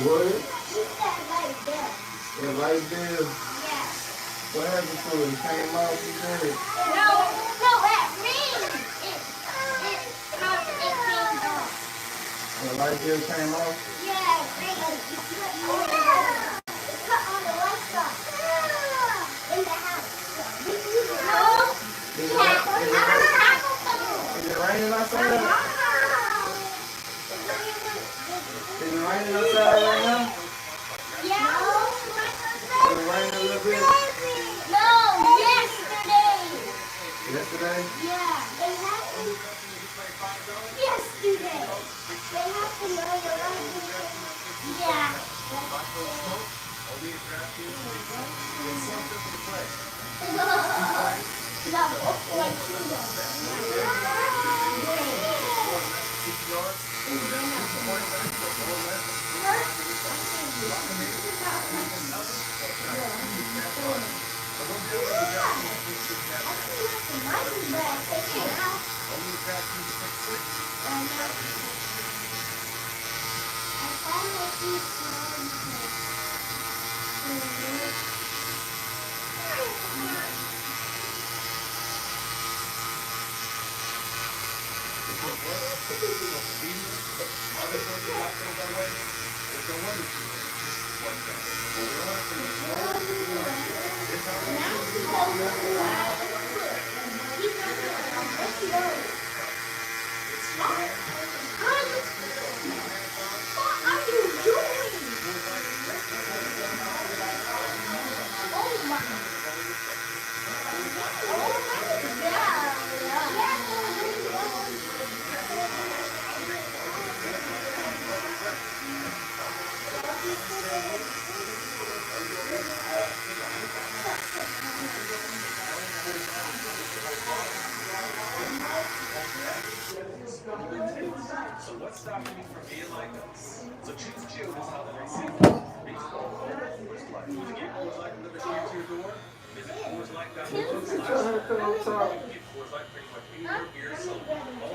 what? It's that light bill. The light bill? Yeah. What happened to it? It came off, you said? No, at me. It came off. The light bill came off? Yeah, it cut on the light stuff. In the house. No. Is it raining outside? Is it raining outside right now? Yeah. Is it raining a little bit? No, yesterday. Yesterday? Yeah. They happened yesterday. They happened on the light. Yeah.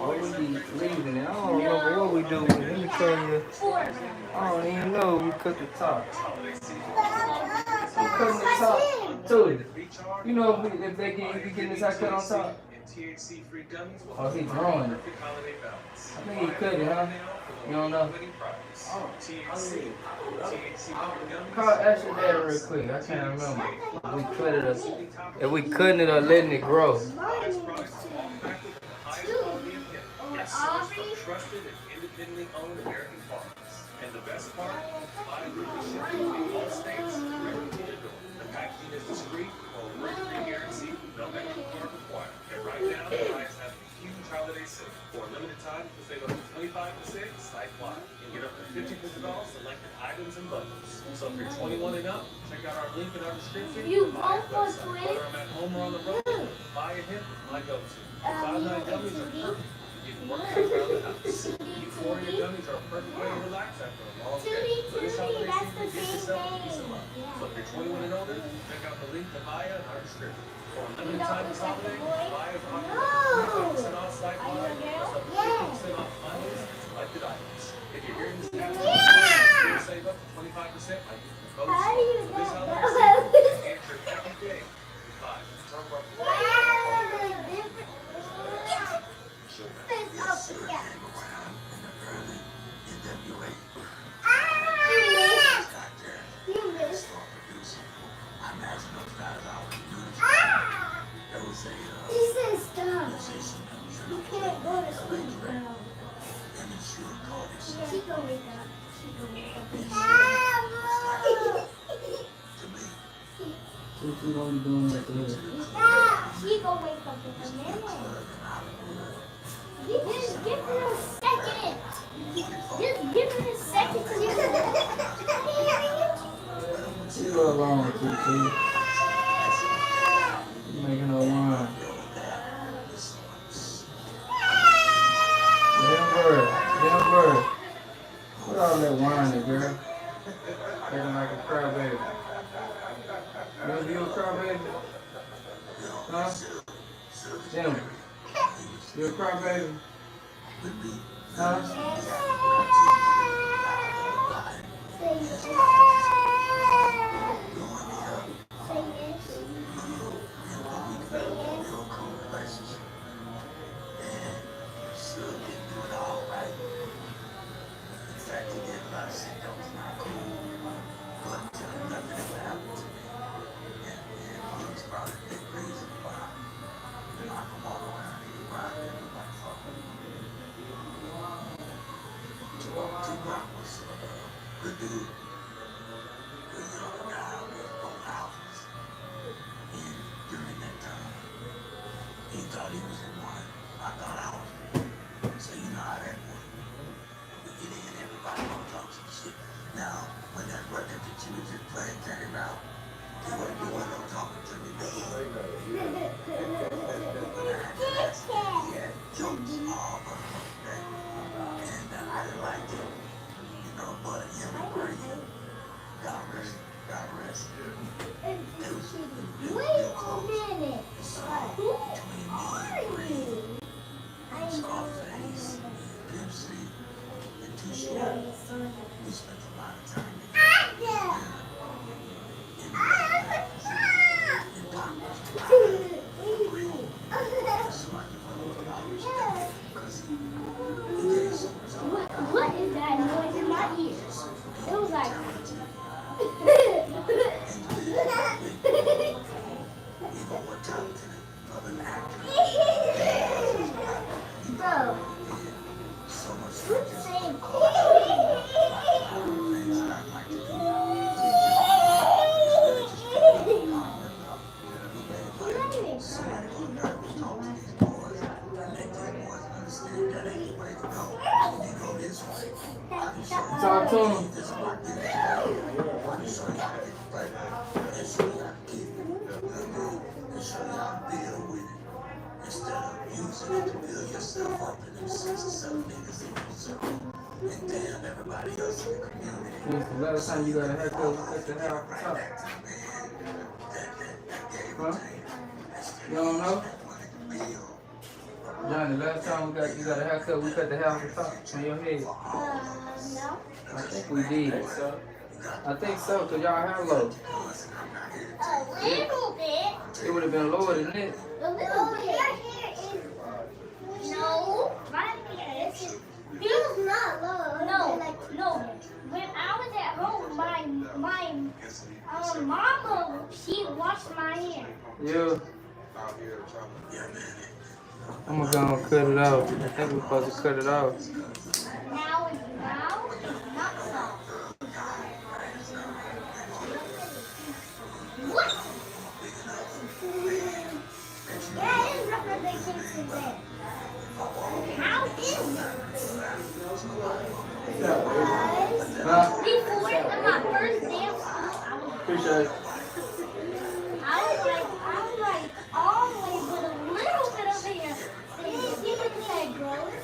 Oh, we be leaving it. I don't remember what we do. Let me tell you. I don't even know. We cut the top. We cutting the top too. You know if they getting this haircut on top. Oh, he growing it. I think he cut it, huh? You don't know? Call ask your dad real quick. I can't remember. We cut it or if we cutting it or letting it grow. Trusted and independently owned American farmers. And the best part, buy weekly shipping in all states, directly to your door. The packaging is discreet, or work-free guarantee, no extra card required. And right now, the Lions have a huge holiday sale. For a limited time, you can save up to 25% site-wide and get up to $1,500 selected items and bundles. So if you're 21 and up, check out our link in our description. You Buy vote our for website. Twitch? Whether I'm at home or on the road, buy a hip, my go-to. 5-9 gummies are perfect. Work around the house. Euphoria gummies are a perfect way to relax after a long day. So this holiday season, get yourself a piece of love. So if you're 21 and older, check out the link to Maya in our description. For a limited time this holiday, Maya is offering 25% off site-wide, plus up to 50% off bundles and selected items. If you're hearing this now, you'll save up to 25% by using the code. So this holiday season, answer every day. Bye. What you gonna be doing right there? She gonna wake up in a minute. Just give her a second. Just give her a second to You go along with you, too. You making no wine. Denver. Put all that wine in, girl. Acting like a crybaby. You wanna be a crybaby? Huh? Denver. You a crybaby? Huh? Wait a minute. Who are you? I know. What is that noise in my ears? It was like. Bro. Who's saying Talk to him. The last time you got a haircut, we cut the hair off the top. Huh? You don't know? Johnny, last time you got a haircut, we cut the hair off the top on your head. no. I think we did. I think so, because y'all hair low. A little bit. It would have been lower than this. A little bit. Your hair is. No. My hair is. Yours not low. No. No. When I was at home, my mama, she washed my hair. Yeah. I'm gonna go and cut it off. I think we're supposed to cut it off. Now it's not soft. What? Yeah, it is representation there. How is it? Huh? Before my first day of school, Appreciate it. I was like always with a little bit of hair. You look at that growing.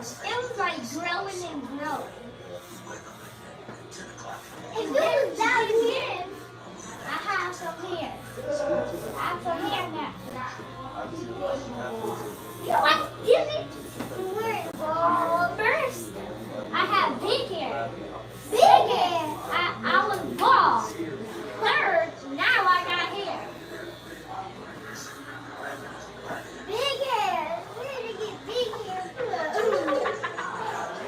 It was like growing and growing. If it was down here, I have some hair. I have some hair now. What? Give me. First, I have big hair. Big hair. I was bald. Third, now I got hair. Big hair. Where did you get big hair from?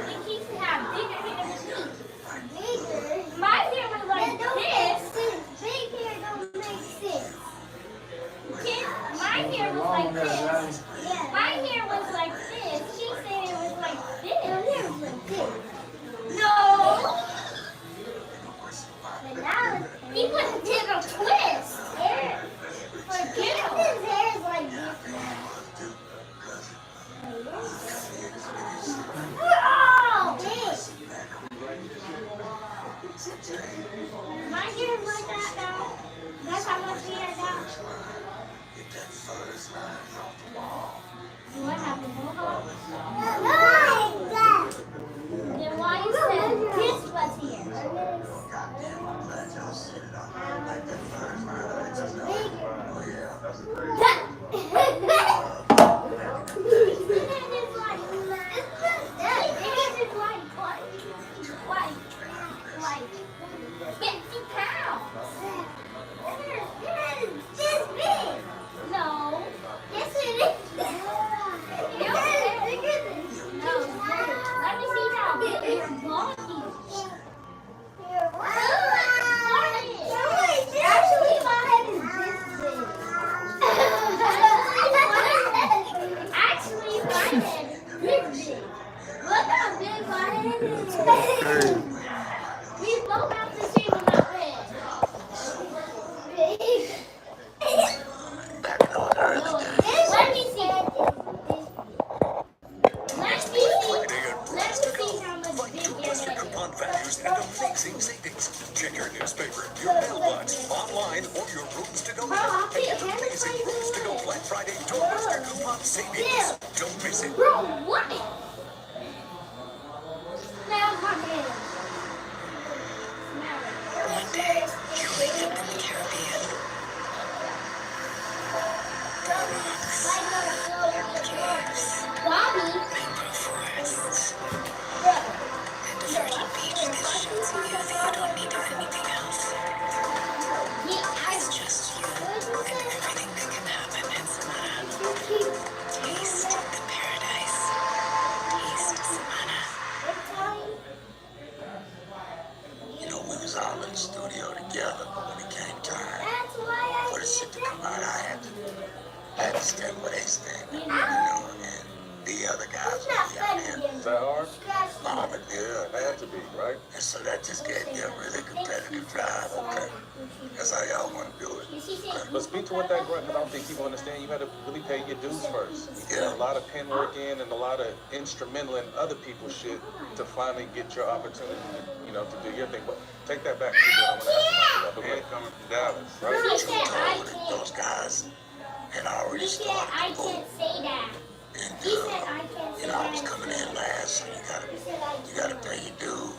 We used to have bigger hair than me. Bigger? My hair was like this. Big hair don't make sense. My hair was like this. My hair was like this. She said it was like this. Your hair was like this. No. But now he put a different twist. Forget it. His hair is like this now. Oh, big. My hair is like that now. That's how much hair I got. What happened? Then why you said this was here? Like 50 pounds. This big. No. Yes, it is. No. Let me see how big your body is. Actually, my head is this big. Actually, my head is this big. Look how big my head is. We both have to shave on our head. values and amazing savings. Check your newspaper, your mailbox, online, or your Rooms to Go app and get amazing Rooms to Go Black Friday doorbuster coupon savings. Don't miss it. Bro, what? Now my man. One day, you wake up in the Caribbean. The rocks, caves, Bobby. mangrove forests, Bro. and a virgin beach that shows you that you don't need anything else. It's just you and everything that can happen in Savannah. Taste the paradise. Taste Savannah. You know, we was all in the studio together, but when it came time That's why for the shit to come out, I had to stand where they stand, you know, and the other guys would be out here. Is that hard? Bombing, yeah. That had to be, right? And so that just gave me a really competitive drive. Okay, that's how y'all want to do it. But speak to what that grunt, because I don't think people understand. You had to really pay your dues first. You put a lot of pen work in and a lot of instrumental and other people's shit to finally get your opportunity, you know, to do your thing. But take that back to what I'm going to ask you about. The way coming from Dallas, right? He said I Told can't. those guys had already He said started I the boat. can't say that. And, He said I can't say you know, I was that. coming in last, so you gotta pay your dues.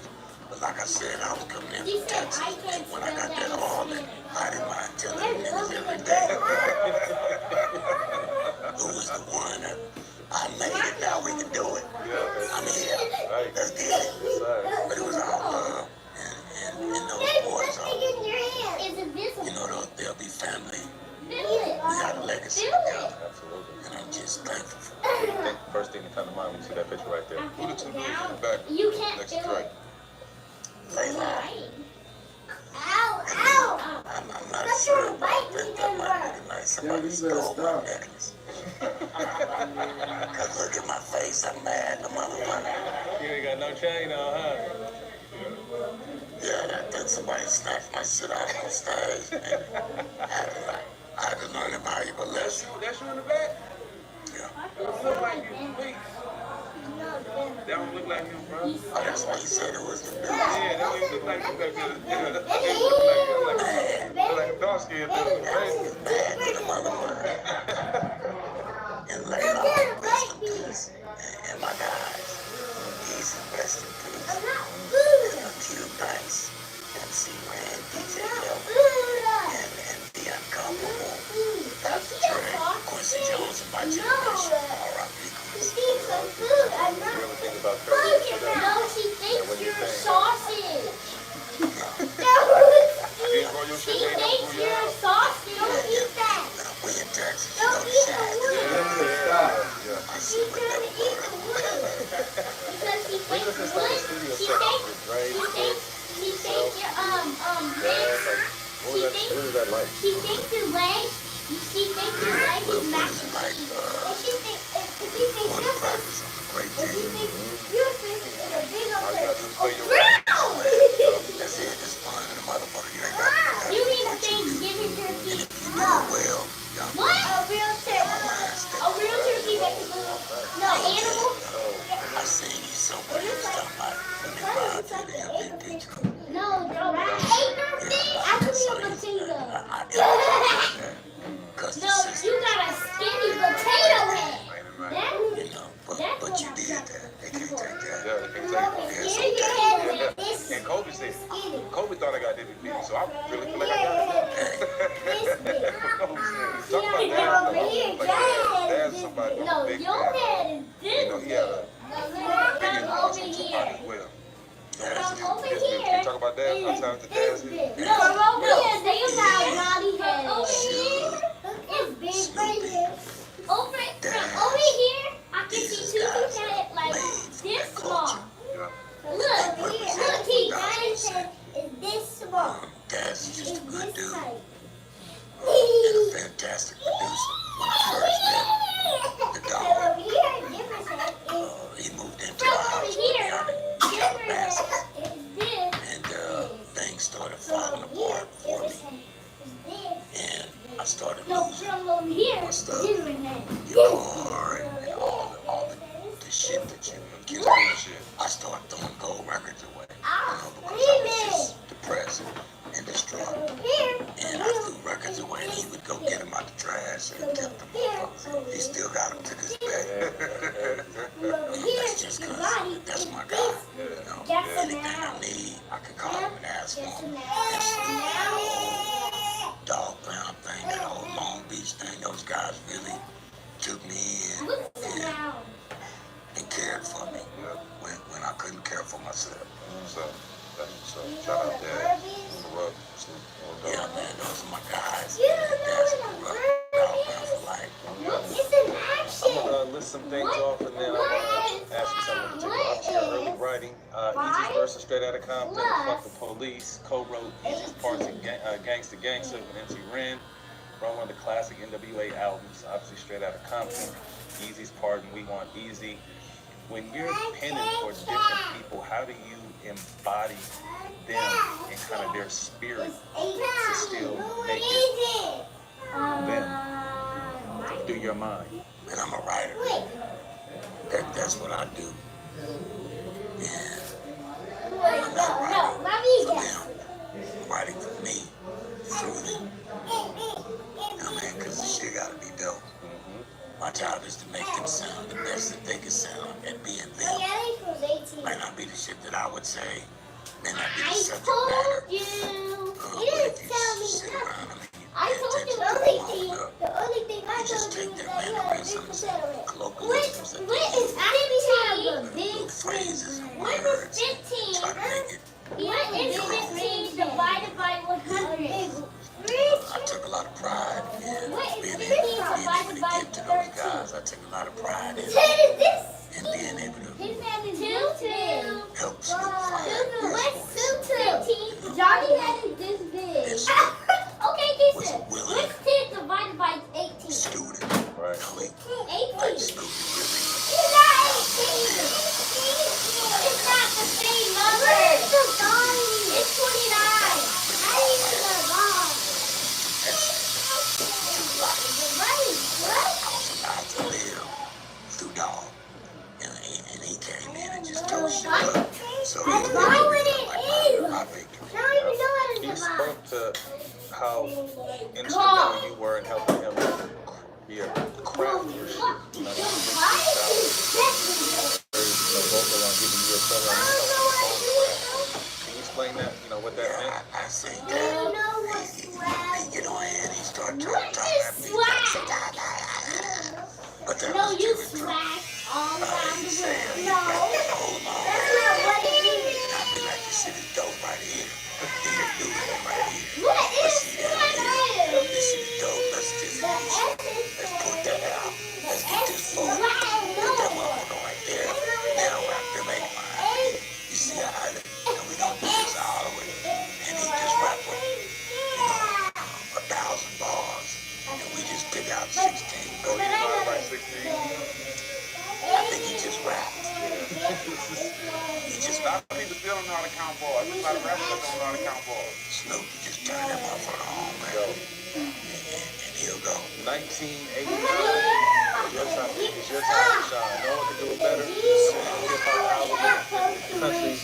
But like I said, I was coming in He from said Texas, I can't and when I got spell that that. all in, I didn't mind telling them niggas every day who was the one that I made it, now we can do it. I'm here, Right. let's get it. Yes, sir. But it was all love, and those boys, It's invisible. you know, they'll be family. Feel We it. got a legacy Feel together, Absolutely. and I'm just thankful for I think the first thing that comes to mind when you see that picture right there. Who the two dudes in the back You can't next to feel Drake? it. Layla. Ow, I'm not sure, but I think that might be like somebody Yeah, you stole better my stop. necklace. Cause look at my face, I'm mad, the motherfucker. You ain't got no chain on, huh? Yeah, I think somebody snatched my shit off on stage, and I had to learn a valuable lesson. That's you in the back? Yeah. Don't look like you, please. That don't look like you, bro. Oh, that's why he said it was the business. Yeah, that don't even look like you back there. Look like a dark skinned dude. That Right? was bad to the motherfucker. And Layla, rest in peace. And my guys, easy, rest in peace. And Cube Nice, MC Ran, DJ Elf, and the Uncomfortable, Dr. Dre, Quincy Jones, and my generation. R.I.P. Quincy. You ever think about therapy? No, she thinks you're sausage. You ain't grow your She shit, ain't no thinks food, you're y'all. sausage. Don't eat that. We in Texas, you Don't know the eat shit. the wood. Stop. Yeah. I She's see what trying to that eat the wood. Because she We thinks just start the wood. studio She session thinks. with Dre, She Quick, thinks you're Dad, like, what was that like? She thinks your leg. She thinks your leg is mac and cheese. And she thinks one your practice on a great If you team. think your fish is a big old All you gotta do is play your ground. That's it, it's fun in the motherfucker. You ain't got You need a Thanksgiving turkey. you do it well. Y'all What? A real turkey. A real turkey that can move. No, animal. I seen you somewhere. You was talking about when they brought you the MVP. No, acre thing? I could be a potato. Cause the No, system, you got a skinny potato head. That you know, but you did that. They can't take that. Yeah, they can take it. It's here your okay. head is this And Kobe said, skinny. Kobe thought I got MVP, so I really feel like I got it. This big. Kobe said, See talk about over that. here, Like, your head that's is somebody this. No, big your man. head is You know, this. he had a From big over influence on Tupac here. as well. From over Yes, here. you talk about that, is sometimes the this dance. big. No, from over here, they got Roddy head. Over here, it's big right here. From over here, I can see two head like this small. Yeah. Look, he Roddy's head is this small. Dad's just It's a good this dude tight. and a fantastic producer. When I first met the dog, Over here, different head is he moved into from a over house here. in Different Calabasas, head is this. and things started falling apart for me, and I started No, losing from over here, What's up? different head. your car and all the shit that you Kids get. doing shit. I started throwing gold records away. I'll transformed into the whole dog pound thing, that whole Long Beach thing. Those guys really took me in and cared for me when I couldn't care for myself. So shout out Dad. Yeah, man, those are my guys. That's Alabama for life. It's an action. I'm gonna list some things off and then I'm gonna ask you something to take off to your early writing. Easy's versus Straight Outta Compton, Fuck the Police, co-wrote Easy's parts in Gangsta Gangsta with MC Ren. From one of the classic NWA albums, obviously Straight Outta Compton. Easy's part in We Want Easy. When you're penning for different people, how do you embody them and kind of their spirit to still make it them through your mind? And I'm a writer. That's what I do. And I'm not writing for them. I'm writing for me, through them. You know what I mean? Because the shit gotta be dope. My job is to make them sound the best that they can sound and being them. Might not be the shit that I would say. May not be the subject matter. But if you sit around them and you pay attention to them long enough, you just take their mannerisms, colloquialisms, and little phrases and words, try to make it your own. Divided by 100? I took a lot of pride in being able to get to those guys. I took a lot of pride in being able to help Snoop find his voice. Johnny had it this big. Okay, Was Jason. a willing What's 10 divided by 18? student. Right. Really, 18. like Snoop really. It's not 18. It's not the same number. It's 29. How do you know that? I was allowed to live through dog. And he came in and just tore shit up. So he was my victory. I don't even know how to He divide. spoke to how instrumental you were in helping him be a craft for shit. You know, vocal on giving you a solo. Can you explain that? You know what that meant? I say that he get on here and he start talking at me. But that No, was you true. smash all around He the said, room. you No, got that whole long that's not what it is. and I be like, this shit is dope right here. Then you do it right here. What Let's is see that here. This shit is dope. Let's just the let's put that out. Let's get this forward. Put that motherfucker right there. Now rap them 8 lines. You see how I and we gonna do this all the way. And he just rap with, 1,000 bars. And we just pick out 16. Oh, you divided by 16? I think he just rapped. He just A lot of people still don't know how to count balls. A lot of rappers don't know how to count balls. Snoop just turn that motherfucker on, man. And he'll go. 1989. It's your time to shine. No one can do it better. Hip-hop album. Country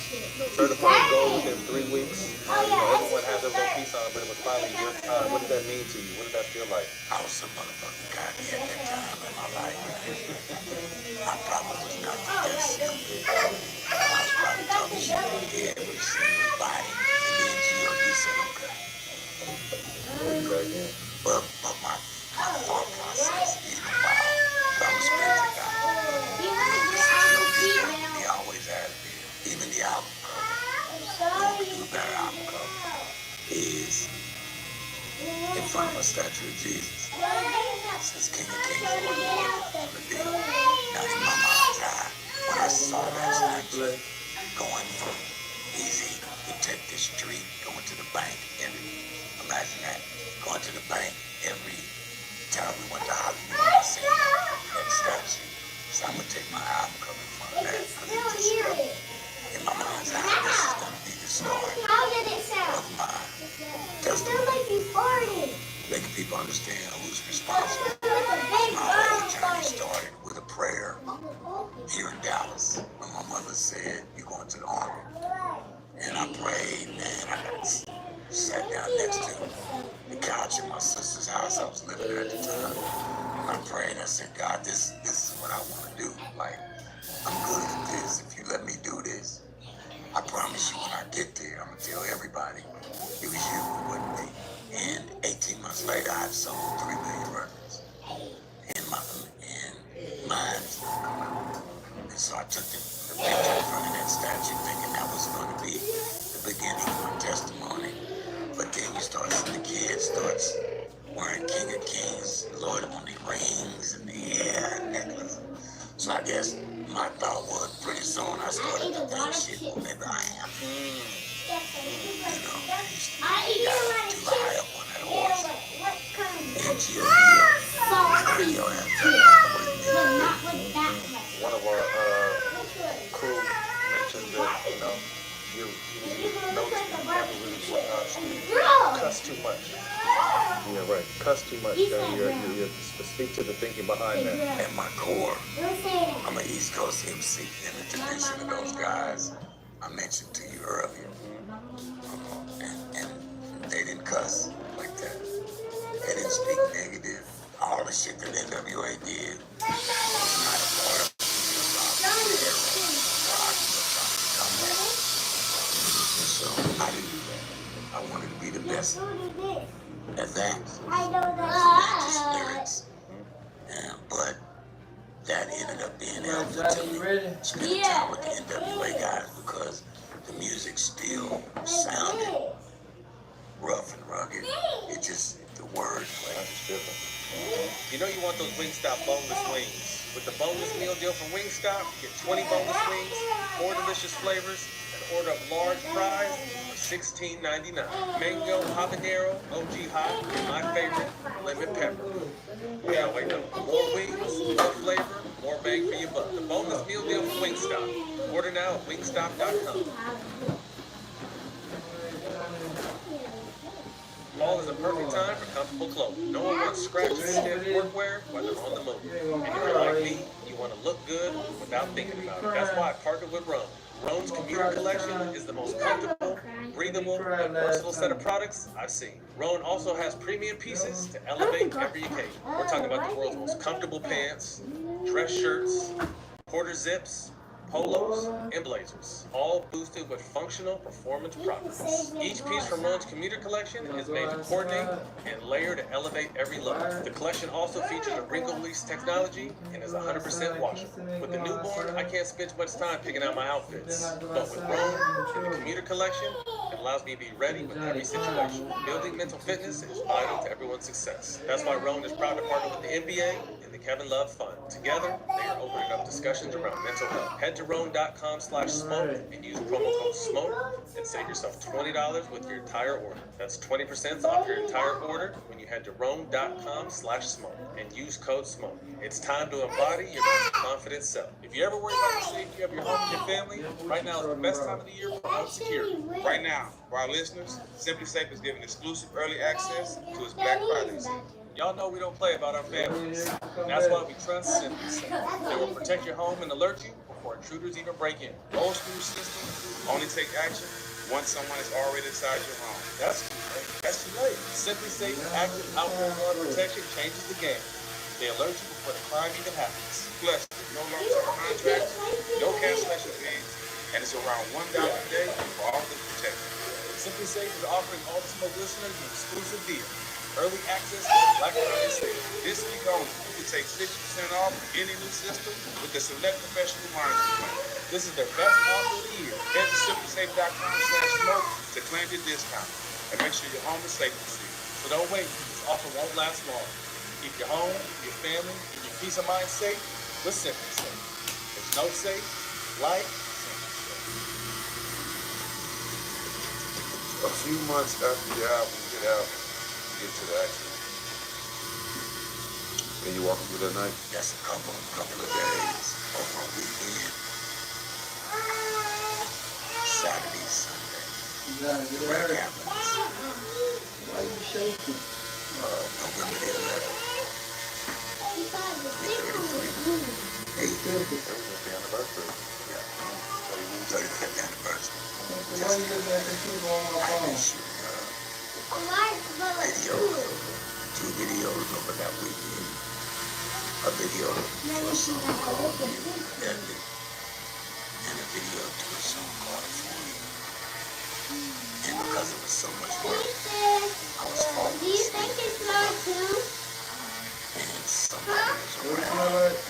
certified gold within 3 weeks. Everyone had their little piece on it, but it was finally your time. What did that mean to you? What did that feel like? I was so motherfucking cocky at that time in my life. I probably was not the best singer. I was probably talking shit in the head with a single body. And then G.O.D. said, okay. But my thought process, even while I'm a spiritual guy, he always has been. Even the album cover, the better album cover, is in front of a statue of Jesus. It says King of Kings, Lord of Lords, on the deal. Now in my mind's eye, when I saw that statue going from Easy to take the street, going to the bank, imagine that, going to the bank every time we went to Hollywood, I seen that statue. So I'm gonna take my album cover in front of that, because it just felt in my mind's eye, this is gonna be the story How did it sound? of my It testimony. sounded like you farted. Making people understand who's responsible. Like a big My whole bird journey farted. started with a prayer here in Dallas when my mother said, "You're going to the army." And I prayed, man. I got sat down next to the couch in my sister's house. I was living there at the time. And I prayed. I said, "God, this is what I want to do. Like, I'm good at this. If you let me do this, I promise you when I get there, I'm going to tell tell everybody it was you, it wasn't me. And 18 months later, I'd sold 3 million records. And mine's gonna come out. And so I took the picture in front of that statue thinking that was going to be the beginning of my testimony. But then you start seeing the kids starts wearing King of Kings, Lord of the Rings, and the hair and necklace. So I guess my thought was pretty soon I started to think shit, well, maybe I am. You know, got too high up on that horse. And you have One of our crew mentioned that, you know, you notice you never really cuss too much. Yeah, right. Cuss too much. You speak to the thinking behind that. At my core, I'm an East Coast MC in the tradition of those guys I mentioned to you earlier. And they didn't cuss like that. They didn't speak negative. All the shit that NWA did was not a part of it. So I didn't do that. I wanted to be the best at that. Not just lyrics. Yeah, but that ended up being helpful to me. Spending time with the NWA guys because the music still sounded rough and rugged. It just, the wordplay is different. You know you want those Wingstop boneless wings. With the boneless meal deal from Wingstop, you get 20 boneless wings, 4 delicious flavors, an order of large fries for $16.99. Mango, habanero, OG hot, and my favorite, lemon pepper. Yeah, wait, no. More wings, more flavor, more bang for your buck. The boneless meal deal from Wingstop. Order now at wingstop.com. Fall is a perfect time for comfortable clothing. No one wants scratches, stiff workwear when they're on the move. And if you're like me, you want to look good without thinking about it. That's why I partnered with Rhone. Rhone's commuter collection is the most comfortable, breathable, and versatile set of products I've seen. Rhone also has premium pieces to elevate every occasion. We're talking about the world's most comfortable pants, dress shirts, quarter zips, polos, and blazers, all boosted with functional performance products. Each piece from Rhone's commuter collection is made to coordinate and layer to elevate every look. The collection also features a wrinkle release technology and is 100% washable. With the newborn, I can't spend much time picking out my outfits, but with Rhone and the commuter collection, it allows me to be ready with every situation. Building mental fitness is vital to everyone's success. That's why Rhone is proud to partner with the NBA and the Kevin Love Fund. Together, they are opening up discussions around mental health. Head to Rhone.com/smoke and use promo code SMOKE and save yourself $20 with your entire order. That's 20% off your entire order when you head to Rhone.com/smoke and use code SMOKE. It's time to embody your most confident self. If you ever worry about the safety of your home and your family, right now is the best time of the year for home security. Right now, for our listeners, Simply Safe is giving exclusive early access to its Black Friday sale. Y'all know we don't play about our families. And that's why we trust Simply Safe. They will protect your home and alert you before intruders even break in. Old school system only take action once someone is already inside your home. That's too late. Simply Safe Active Outdoor Lawn Protection changes the game. They alert you before the crime even happens. Plus, there's no long-term contracts, no cancellation fees, and it's around $1 a day for all the protection. Simply Safe is offering Ultimo listeners an exclusive deal. Early access to the Black Friday sale. This week only, you can take 60% off any new system with the Select Professional Monitoring Plan. This is their best offer of the year. Head to simplysafe.com/smoke to claim your discount and make sure your home is safe to see. So don't wait. This offer won't last long. Keep your home, your family, and your peace of mind safe with Simply Safe. There's no safe like Simply Safe. A few months after the album get out, get to the accident. Can you walk through that night? That's a couple of days over a weekend. Saturday, Sunday. What happens? Why you shaking? November the 11th. 33. 8th. The anniversary. Yeah. 35th anniversary. Why you looking at the people on my I've phone? been shooting videos, 2 videos over that weekend. A video to a song called You Deadly, and a video to a song called For You. And because it was so much work. I was Do falling you think asleep, it's mine too? and somebody What was it around smell like?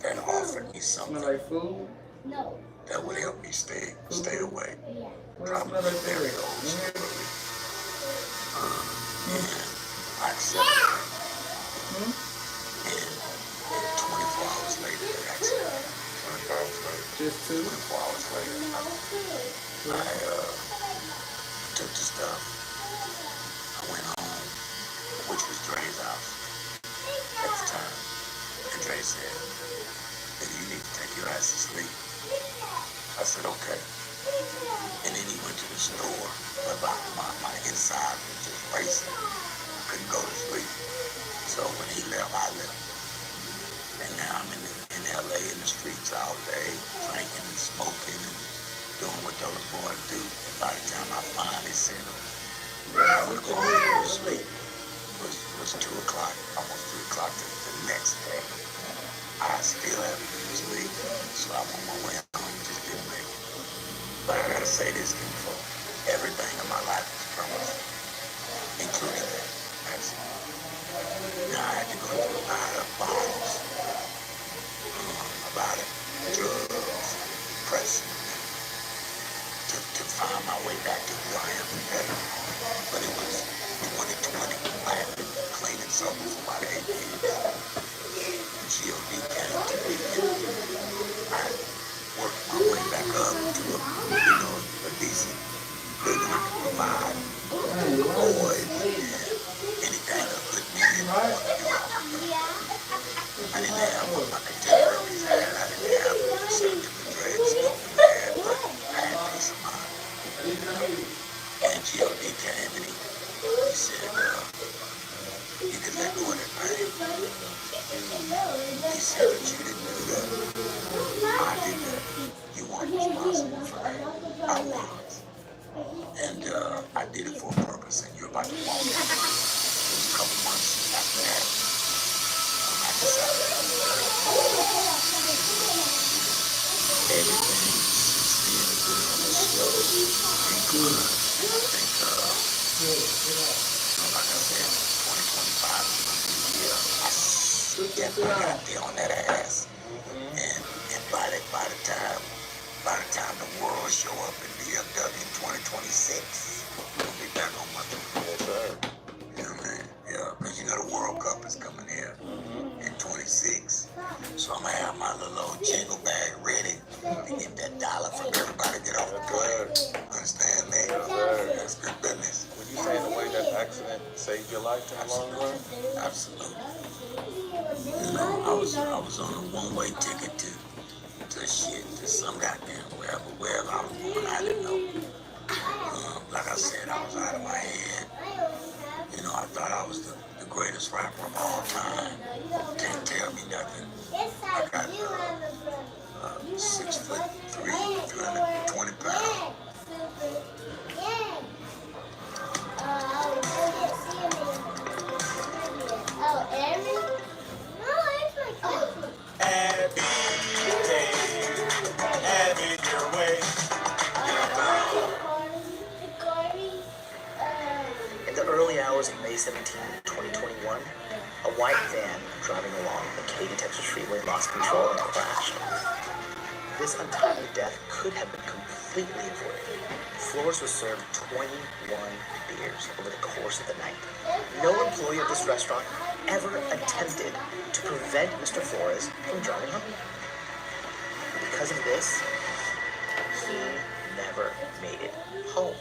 that offered me Smell something like food? No. that would help me stay awake. Yeah. What it smell Probably like very there? old You hear school. it? And I accepted it. Hmm? And 24 hours later, the accident. 24 hours later. Just two? 24 hours later, I took the stuff. I went home, which was Dre's house at the time. And Dre said, "Nigga, you need to take your ass to sleep." I said, "Okay." And then he went to the store, but my inside was just racing. I couldn't go to sleep. So when he left, I left. And now I'm in LA in the streets all day, drinking and smoking and doing what those boys do. And by the time I finally settled, I was going to sleep. It was 2 o'clock, almost 3 o'clock the next day. I still haven't been asleep, so I'm on my way home, just didn't make it. But I gotta say this, Kinfo, everything in my life is promised, including that accident. Now I had to go through a lot of bottles, a lot of drugs, pressing to find my way back to who I am today. But it was 2020. I had been clean and sober for about 8 years. G.O.D. came to me and I worked my way back up to a decent living I could provide boys and anything to put me in. I didn't have what my contemporaries had. I didn't have certain different dread stuff in my head, but I had peace of mind. And G.O.D. came and he said, you can let go of that pain. He said that you didn't do that. I did that. You weren't responsible for that. I was. And I did it for a purpose, and you're about to walk in. It was a couple months after that. I decided to do that. Everything since then has been on this slow and good. And I think, like I said, 2025 is going to be the year. I definitely got there on that ass. And by the time the world show up in DFW in 2026, we'll be back on my feet. Yes, sir. You know what I mean? Yeah, because you know the World Cup is coming here in 26. So I'm going to have my little old jingle bag ready to get that dollar from everybody get off the plane. Understand me? That's good business. Would you say in a way that accident saved your life in the long run? Absolutely. You know, I was on a one-way ticket to some goddamn wherever I was going, I didn't know. Like I said, I was out of my head. You know, I thought I was the greatest rapper of all time. Can't tell me nothing. I got 6'3", 320 pounds. In the early hours of May 17, 2021, a white van driving along the Katy, Texas freeway lost control and crashed. This untimely death could have been completely avoided. Flores was served 21 beers over the course of the night. No employee of this restaurant ever attempted to prevent Mr. Flores from driving home. Because of this, he never made it home.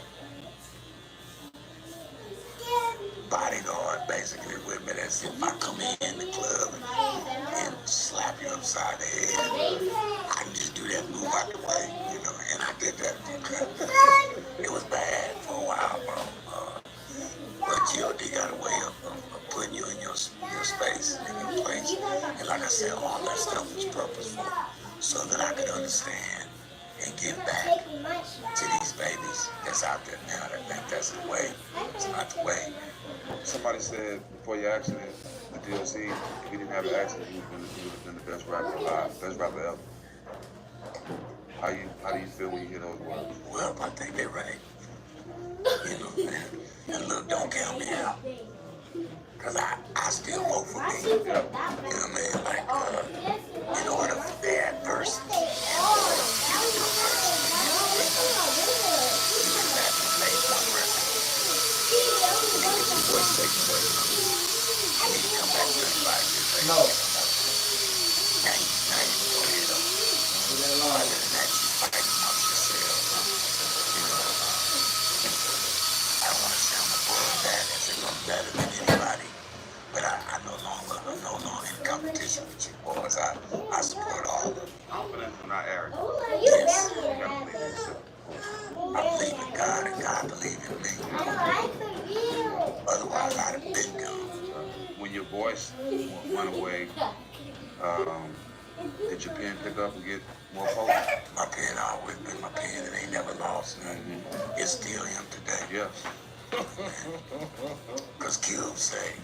Bodyguard basically with me. That's if I come in the club and slap you upside the head, I can just do that, move out the way, you know, and I did that. It was bad for a while, bro. But G.O.D. got a way of putting you in your space, in your place. And like I said, all that stuff was purposeful so that I could understand and give back to these babies that's out there now that think that's the way. It's not the way. Somebody said before your accident, the DLC, if you didn't have an accident, you would have been the best rapper alive, best rapper ever. How do you feel when you hear those words? Well, I think they're right. count me out. Cause I still vote for me. You know what I mean? Like, in order for their adversity and make one record. If your voice taken away from you, I need to come back 35 years later. No. Now you go ahead up. Other than that, you fight amongst yourselves. You know, I don't want to sound above that as if I'm better than anybody, but I'm no longer in competition with you boys. I support all of them. Confidence and not arrogance. Yes. You gotta believe in yourself. I believe in God and God believes in me. Otherwise, I'd have been gone. When your voice went away, did your pen pick up and get more potent? My pen always been my pen. It ain't never lost. It's still him today. Yes. Because Cube say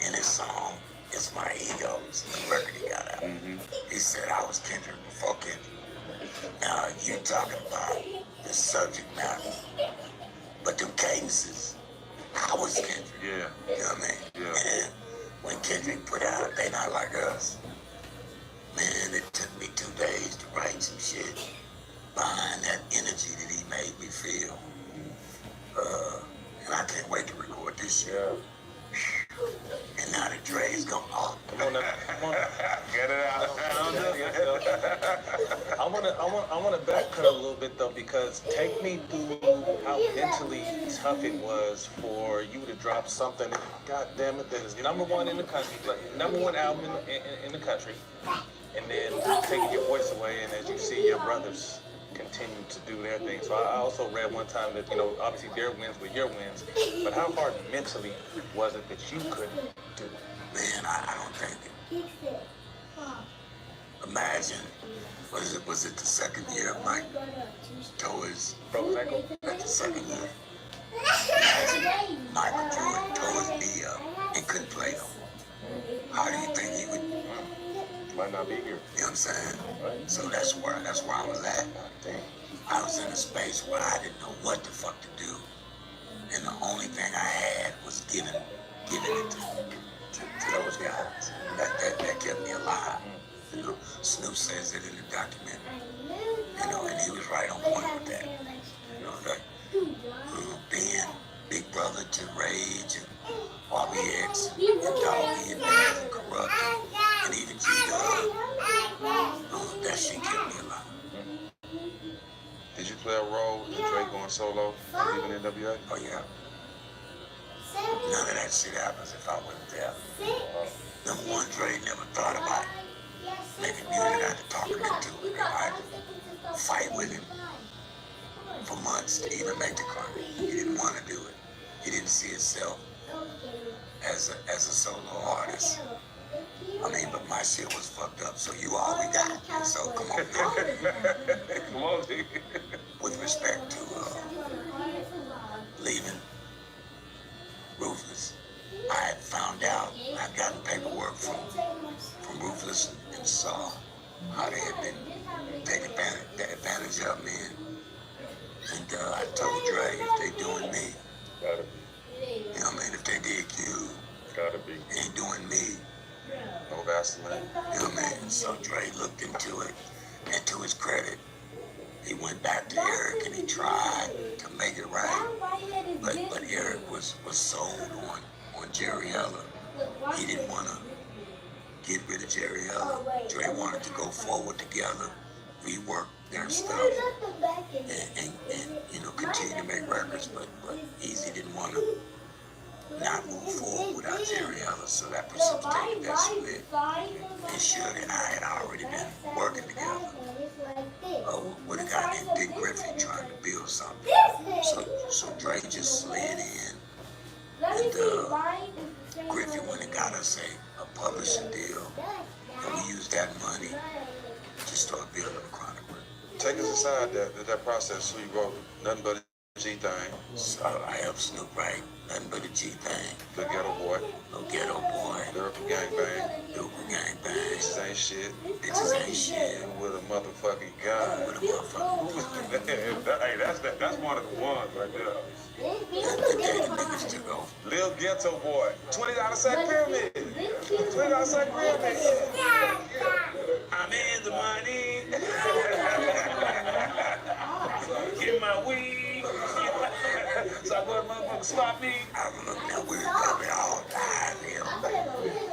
in his song, It's My Egos, the record he got out. He said, I was Kendrick before Kendrick. Now, you talking about the subject matter. But them cadences, I was Kendrick. Yeah. You know what I mean? Yeah. And when Kendrick put out They Not Like Us, man, it took me 2 days to write some shit behind that energy that he made me feel. And I can't wait to record this shit. And now the Dre's gonna off. Come on now. Get it out. I want to backpedal a little bit though, because take me through how mentally tough it was for you to drop something. God damn it, that is #1 in the country, like #1 album in the country, and then taking your voice away, and as you see your brothers continue to do their thing. So I also read one time that, you know, obviously their wins were your wins, but how hard mentally was it that you couldn't do it? Man, I don't think it. Imagine, was it the second year Mike tore his Broke his ankle? That's the second year. Imagine Michael Jordan tore his knee up and couldn't play no more. How do you think he would? Might not be here. You know what I'm saying? So that's where I was at. I was in a space where I didn't know what the fuck to do. And the only thing I had was giving it to those guys. That kept me alive. You know, Snoop says it in the documentary. You know, and he was right on point with that. You know, like being big brother to Rage and RBX and Doggy and Bad and Corrupt and even G-Dub. That shit kept me alive. Did you play a role in Drake going solo and leaving NWA? Oh yeah. None of that shit happens if I wasn't there. #1, Dre never thought about making music. I had to talk him into it. I had to fight with him for months to even make the Chronic. He didn't want to do it. He didn't see himself as a solo artist. I mean, but my shit was fucked up, so you all we got. So come on now. Come on, dude. With respect to leaving Ruthless, I had found out, I'd gotten paperwork from Ruthless and saw how they had been taking advantage of me. And I told Dre, if they doing me, Gotta be. you know what I mean, if they did you, Gotta be. they ain't doing me. No Vaseline. You know what I mean? So Dre looked into it, and to his credit, he went back to Eric and he tried to make it right. But Eric was sold on Jerry Heller. He didn't want to get rid of Jerry Heller. Dre wanted to go forward together, rework their stuff, and you know, continue to make records. But Easy didn't want to not move forward without Jerry Heller, so that precipitated that split. And Suge and I had already been working together with a guy named Dick Griffin trying to build something. So Dre just slid in, and Griffin went and got us a publishing deal, and we used that money to start building the Chronic. Take us inside that process. So you wrote Nothing But G thing. So I help Snoop right. Nothing but a G thing. The ghetto boy. No ghetto boy. Lyrical gangbang. Lyrical gangbang. Bitches ain't shit. Bitches ain't shit. With a motherfucking gun. With a motherfucking Hey, that's one of the ones right there. the day the niggas took over. Lil Ghetto Boy. $20 sack pyramid. $20 sack pyramid. I'm in the money. Get my weed. So I go to motherfucking spot me. I remember that we were probably all dying,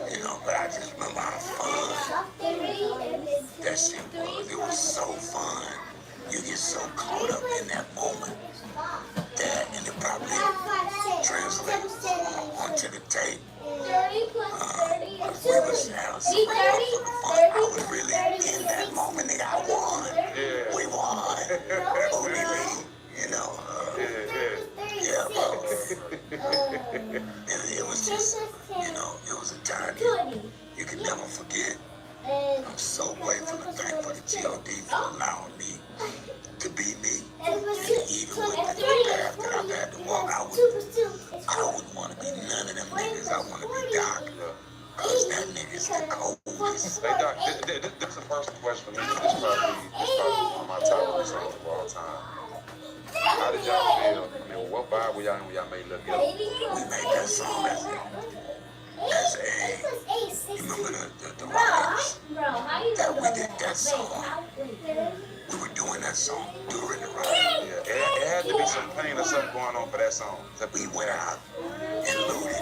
you know, but I just remember how fun that shit was. It was so fun. You get so caught up in that moment that, and it probably translates onto the tape. We was having some fun. I was really in that moment, nigga. I won. Yeah. We won. Booty Lee, you know. Yeah, bro. And it was just, you know, it was a time you can never forget. I'm so grateful and thankful to G.O.D. for allowing me to be me. And even with the path that I've had to walk, I wouldn't want to be none of them niggas. I want to be Doc. Because that nigga's the coldest. Hey, Doc, this is a personal question for me. This is probably one of my top songs of all time. How did y'all feel? I mean, what vibe were y'all in when y'all made Lil Ghetto? We made that song as a you remember the riots? That we did that song. We were doing that song during the riot. Yeah, it had to be some pain or something going on for that song. We went out and looted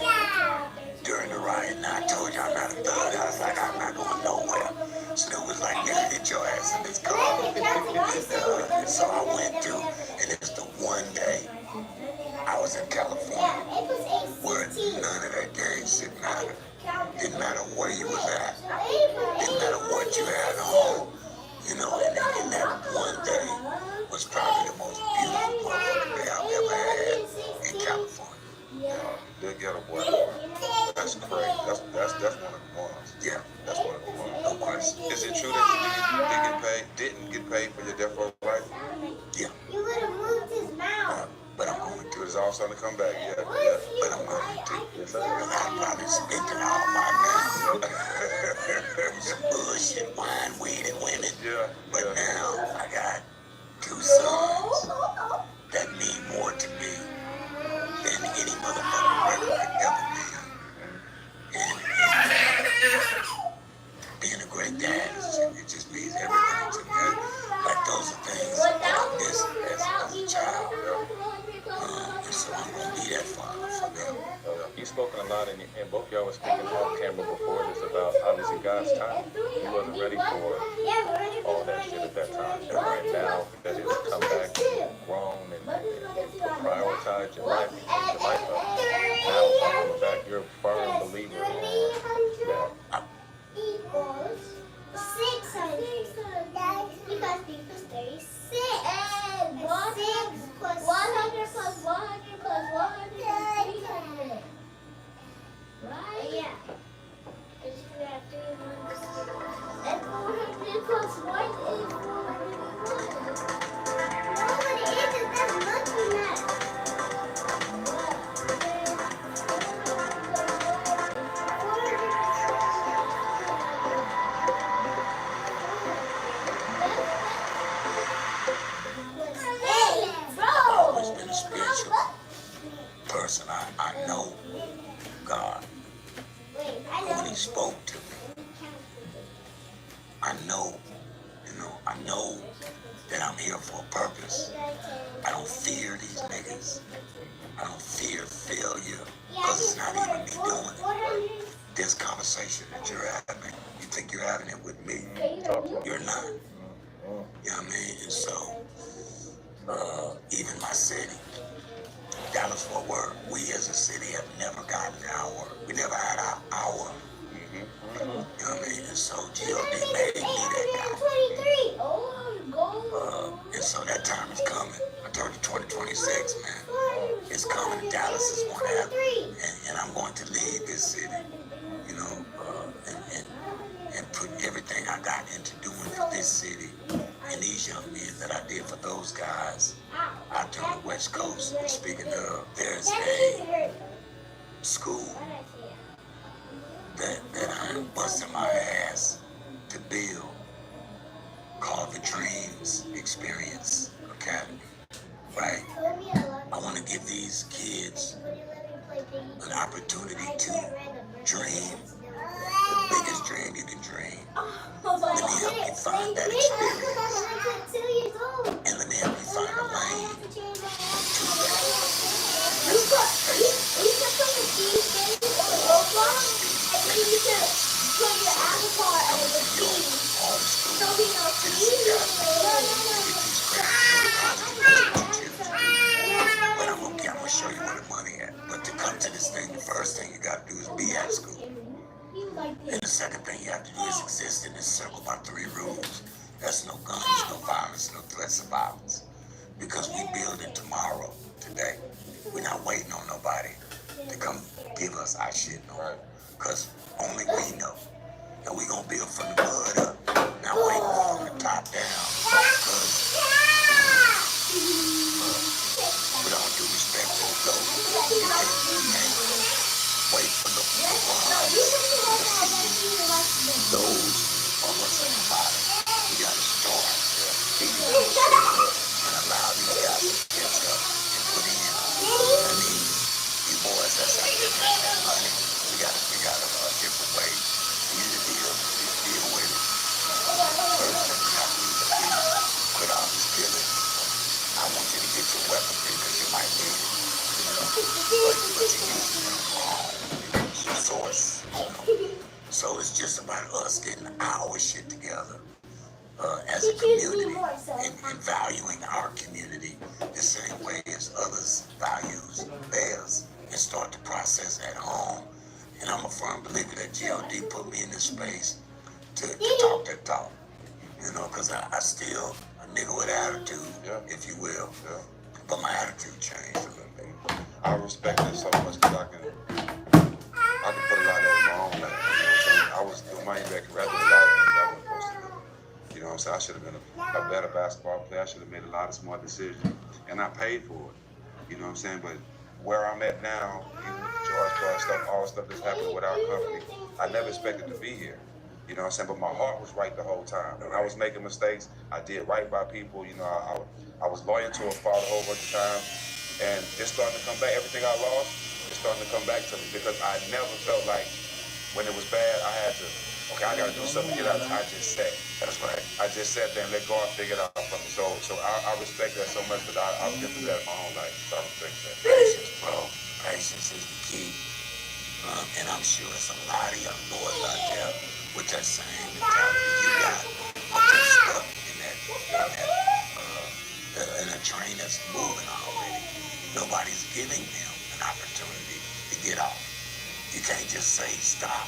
during the riot. Now I told you I'm not a thug. I was like, I'm not going nowhere. So it was like, nigga, get your ass in this car. And so I went to, and it's the one day I was in California where none of that gang shit mattered. Didn't matter where you was at. Didn't matter what you had on. You know, and that one day was probably the most beautiful day I've ever had in California. Lil Ghetto Boy. That's crazy. That's one of the ones. Yeah. That's one of the ones. No question. Is it true that you didn't get paid for your death row life? Yeah. You would have moved his mouth. But I'm going to. It's all starting to come back. Yeah. But I'm going to. Yes, sir. Because I probably spent it all by now. Some bullshit, wine, weed, and women. Yeah. But now I got 2 sons that mean more to me than any motherfucking record could ever mean. And being a great dad, it just means everything to me. Like those are things that I miss as a child. And so I'm going to be that father for them. You've spoken a lot, and both y'all were speaking off camera before this about obviously God's time. He wasn't ready for all that shit at that time. And right now, that is to come back grown and prioritize your life and change your life up. Now, coming back, you're a firm believer in that. Equals 600. You guys be plus 36. And 6 plus 100 plus 100 plus 100 is 300. Right? Yeah. Because you have 3 ones. And 400 plus 1 is 401. No, but it isn't. That's much than that. I've always been a spiritual person. I know God. When He spoke to me, I know that I'm here for a purpose. I don't fear these niggas. I don't fear failure because it's not even me doing it. This conversation that you're having, you think you're having it with me. You're not. You know what I mean? And so, even my city, Dallas-Fort Worth, we as a city have never gotten our, we never had our hour. You know what I mean? And so G.O.D. made me that guy. And so that time is coming. I told you 2026, man. It's coming. Dallas is going to happen. And I'm going to lead this city, you know, and put everything I got into doing for this city And these young men that I did for those guys out there on the West Coast, speaking of, there's a school that I'm busting my ass to build called the Dreams Experience Academy, right? I want to give these kids an opportunity to dream the biggest dream you can dream. Let me help you find that experience. And let me help you find a lane to that. But I'm gonna show you where the money at. But to come to this thing, the first thing you gotta do is be at school. And the second thing you have to do is exist in this circle by 3 rules. That's no guns, no violence, no threats of violence. Because we build it tomorrow, today. We're not waiting on nobody to come give us our shit, no. Because only we know. And we gonna build from the mud up, not waiting from the top down. Because with all due respect, folks, you can't wait for the those of us at the bottom. We gotta start and allow these guys to catch up and put in. I mean, you boys that's out there making that money, we gotta figure out a different way for you to deal with it. First thing we have to do is quit all this killing. I want you to get your weaponry because you might need it. But you use it in the wrong source. So it's just about us getting our shit together as a community and valuing our community the same way as others values theirs and start the process at home. And I'm a firm believer that G.O.D. put me in this space to talk that talk. You know, because I still a nigga with attitude, if you will. Yeah. But my attitude changed a little bit. I respect it so much because I can put a lot of it in my own life. You know what I'm saying? I was doing my back rather than a lot of things I wasn't supposed to do. You know what I'm saying? I should have been a better basketball player. I should have made a lot of smart decisions. And I paid for it. You know what I'm saying? But where I'm at now, even with the George Clark stuff, all the stuff that's happening with our company, I never expected to be here. You know what I'm saying? But my heart was right the whole time. When I was making mistakes, I did right by people. You know, I was loyal to a father a whole bunch of times. And it's starting to come back. Everything I lost, it's starting to come back to me because I never felt like when it was bad, I had to, okay, I got to do something to get out. I just sat. That's right. I just sat there and let God figure it out for me. So I respect that so much that I've been through that in my own life. So I respect that. Patience, bro. Patience is the key. And I'm sure there's a lot of young boys out there with that same mentality you got, but they're stuck in a train that's moving already. Nobody's giving them an opportunity to get off. You can't just say stop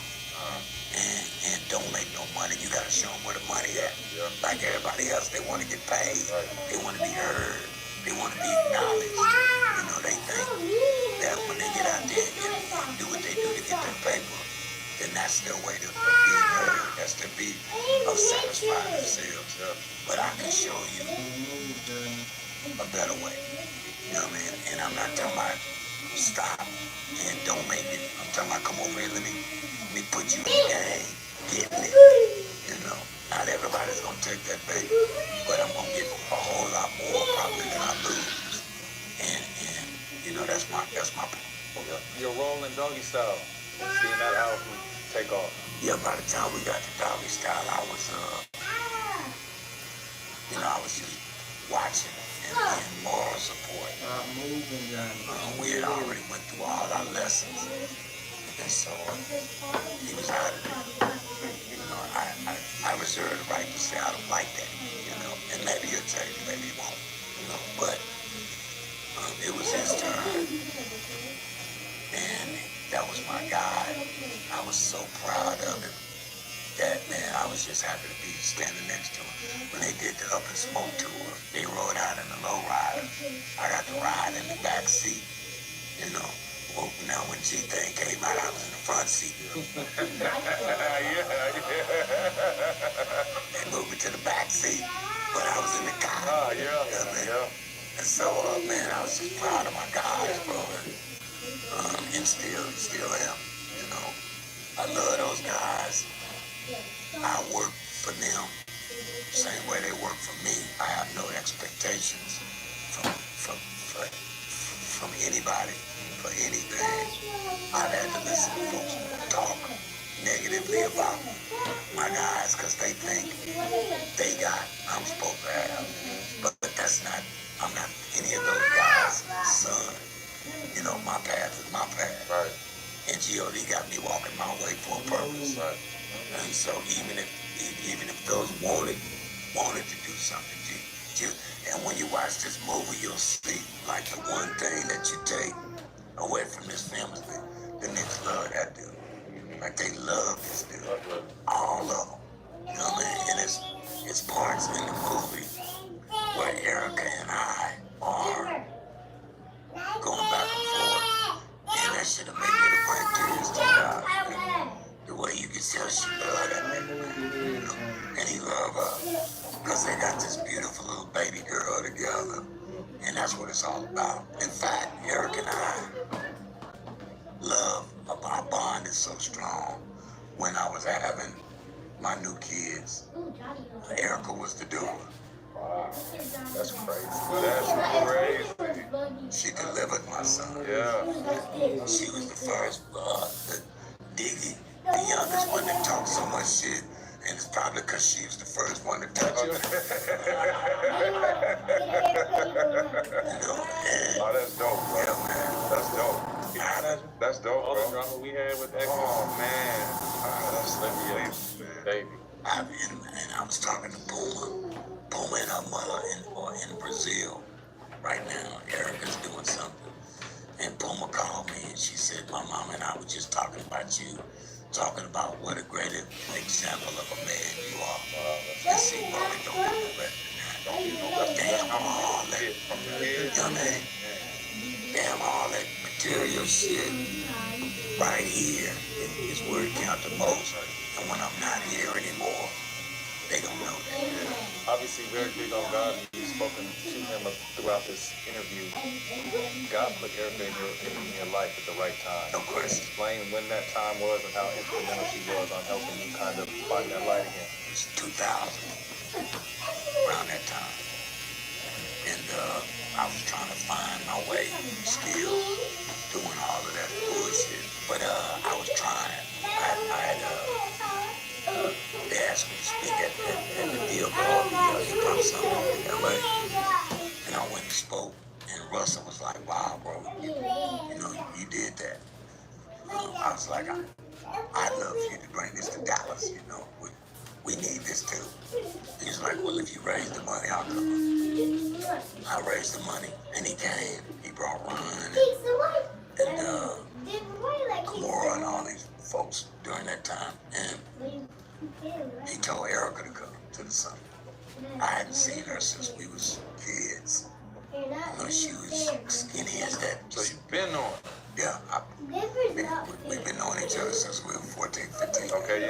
and don't make no money. You gotta show them where the money at. Yeah. Like everybody else, they want to get paid. Right. They want to be heard. They want to be acknowledged. You know, they think that when they get out there and do what they do to get their paper, then that's their way to being heard. That's their be of satisfying themselves. Yeah. But I can show you a better way. You know what I mean? And I'm not talking about stop and don't make it. I'm talking about come over here, let me put you in the game, get me. You know, not everybody's gonna take that baby, but I'm gonna get a whole lot more probably than I lose. And you know, that's my point. You're rolling doggy style. Seeing that album take off. Yeah, by the time we got to doggy style, I was just watching and getting moral support. We had already went through all our lessons, and so he was out of there. You know, I reserve the right to say I don't like that. You know, and maybe he'll tell you, maybe he won't. You know, but it was his turn, and that was my guy. I was so proud of him. That, man, I was just happy to be standing next to him. When they did the Up and Smoke tour, they rode out in the lowrider. I got to ride in the back seat. You know, well, now when G-Thing came out, I was in the front seat. They moved me to the back seat. but I was in the car. Oh, You know what I mean? And so, man, I was just proud of my guys, bro. And still am. You know, I love those guys. I work for them same way they work for me. I have no expectations from anybody for anything. I've had to listen to folks talk negatively about my guys because they think they got I'm supposed to have. But that's not, I'm not any of those guys' son. You know, my path is my path. Right. And G.O.D. got me walking my way for a purpose. Right. And so even if those wanted to do something, and when you watch this movie, you'll see like the one thing that you take away from this film is the niggas love that dude. Like they love this dude, all of them. You know what I mean? And it's parts in the movie where Erica and I are going back and forth, and that should have made me to bring tears to God. The way you can tell she loved that nigga, you know, and he loved her. Because they got this beautiful little baby girl together. And that's what it's all about. In fact, Eric and I love, our bond is so strong. When I was having my new kids, Erica was the doula. Wow. That's crazy. That's crazy. She delivered my son. Yeah. She was the first, the Diggy, the youngest one that talked so much shit. And it's probably because she was the first one to touch him. You know, Oh, that's dope, bro. yeah, man. That's dope. That's dope, All bro. the drama we had with X. Oh, man. That's let me baby. And I was talking to Puma and her mother in Brazil right now. Erica's doing something. And Puma called me and she said, my mom and I were just talking about you. Talking about what a great example of a man you are. And see, bro, we don't do no better than that. Damn all that, you know what I mean? Damn all that material shit right here is where it counts the most. And when I'm not here anymore, they don't know that. Obviously, very big on God. You've spoken to him throughout this interview. God put Erica in your life at the right time. No question. Explain when that time was and how instrumental she was on helping you kind of find that light again. It's 2000, around that time. And I was trying to find my way, still doing all of that bullshit. But I was trying. They asked me to speak at the deal called the Hip Hop Summit in LA. And I went and spoke. And Russell was like, wow, bro, you know, you did that. I was like, I'd love for you to bring this to Dallas, you know. We need this too. He was like, well, if you raise the money, I'll come. I raised the money, and he came. He brought Ron and Kimura and all these folks during that time. And he told Erica to come to the summit. I hadn't seen her since we was kids. You know, she was skinny as that. So you've been on. Yeah, we've been knowing each other since we were 14, 15. Okay,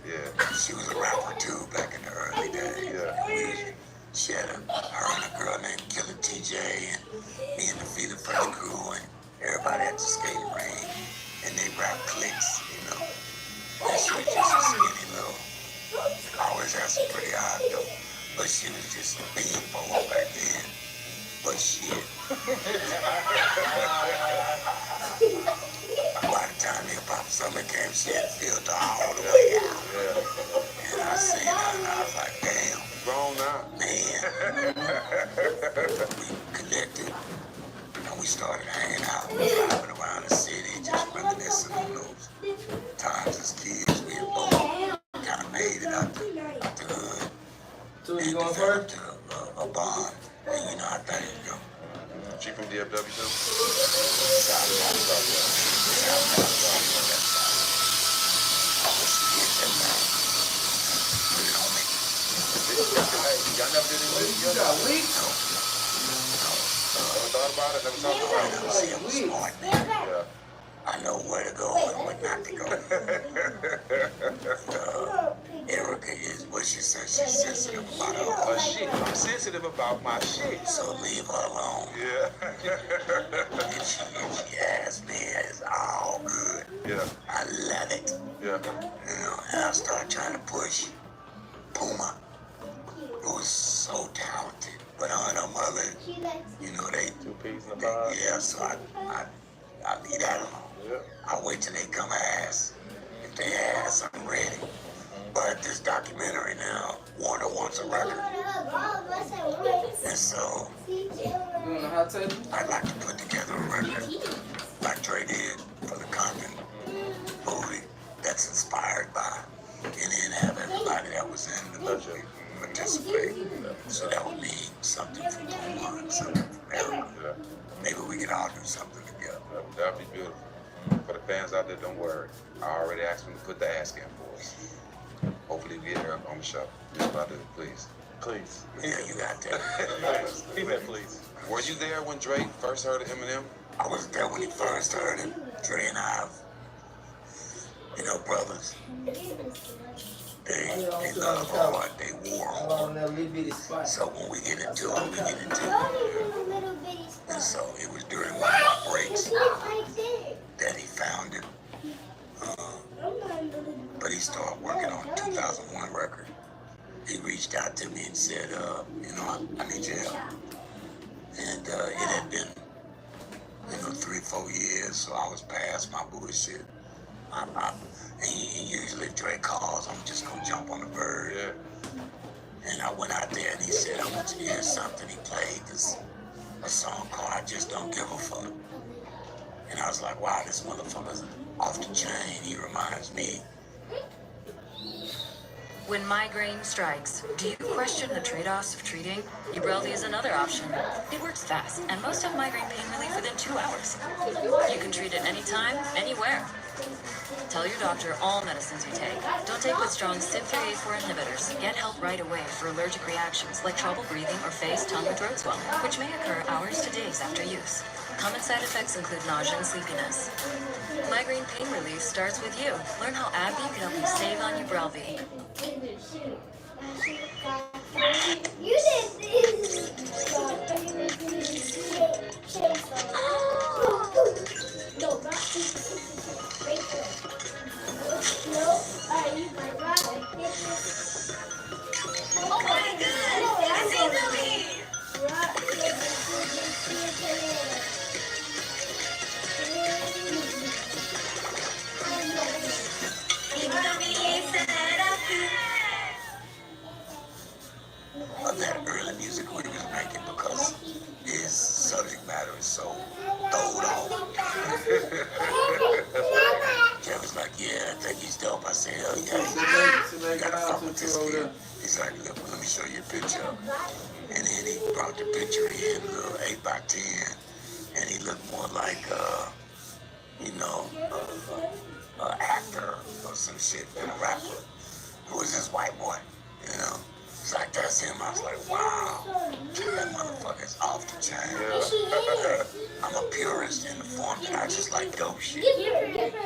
yeah. She was a rapper too back in the early days. Yeah. She had her and a girl named Killer TJ, and me and the Feeder Fresh crew, and everybody at the skating ring, and they rap cliques, you know. And she was just a skinny little, always had some pretty eyes though, but she was just a beanpole back then. But shit. By the time Hip Hop Summit came, she had filtered all the way out. Yeah. And I seen her and I was like, damn. Grown now. Man. We connected and we started hanging out, driving around the city, just reminiscing on those times as kids. We had both kind of made it out the hood. So you and going developed first? a bond. And you know how things go. She from DFW too? Y'all never did any You got leaks? Never thought about it? Never talked about it? See, I'm smart, man. Yeah. I know where to go and where not to go. Erica Okay, what she said, she's sensitive about her Shit. I'm sensitive about my shit. So leave her alone. Yeah. If she asks me, it's all good. Yeah. I love it. Yeah. You know, and I started trying to push Puma, who was so talented. But her and her mother, you know, they 2 peas in a pod. yeah, so I leave that alone. Yeah. I wait till they come ask. If they ask, I'm ready. But this documentary now, Warner wants a record. And so You want a hot table? I'd like to put together a record like Dre did for the Compton movie that's inspired by, and then have everybody that was in the movie participate. So that would mean something from Puma and something from Erica. Yeah. Maybe we could all do something together. That'd be beautiful. For the fans out there, don't worry. I already asked them to put the ask in for us. Hopefully we get her on the show. Yes, I do. Please. Please. Yeah, you got that. Please. Were you there when Drake first heard of Eminem? I was there when he first heard him. Dre and I, you know, brothers. They love hard, they war On hard. that little bitty spot. So when we get into it, we get into it. And so it was during one of my breaks that he found it. But he started working on a 2001 record. He reached out to me and said, you know, I need your help. And it had been, you know, 3-4 years, so I was past my bullshit. And usually if Dre calls, I'm just gonna jump on the bird. Yeah. And I went out there and he said, I want you to hear something. He played a song called I Just Don't Give a Fuck. And I was like, wow, this motherfucker's off the chain. He reminds me. When migraine strikes, do you question the trade-offs of treating? Ubrelvy is another option. It works fast, and most have migraine pain relief within 2 hours. You can treat it anytime, anywhere. Tell your doctor all medicines you take. Don't take withdrawing CYP3A4 inhibitors. Get help right away for allergic reactions like trouble breathing or face, tongue, or throat swelling, which may occur hours to days after use. Common side effects include nausea and sleepiness. Migraine pain relief starts with you. Learn how AbbVie can help you save on Ubrelvy. You did this. No, not no, I use my brother. Oh my God! I see Lily! Of that early music we was making because his subject matter is so throwed off. Jeff was like, yeah, I think he's dope. I said, hell yeah, you gotta fuck with this kid. He's like, look, let me show you a picture. And then he brought the picture in, a little 8x10, and he looked more like, you know, an actor or some shit than a rapper. It was this white boy, you know. It's like, that's him. I was like, wow, that motherfucker's off the chain. I'm a purist in the form that I just like dope shit. I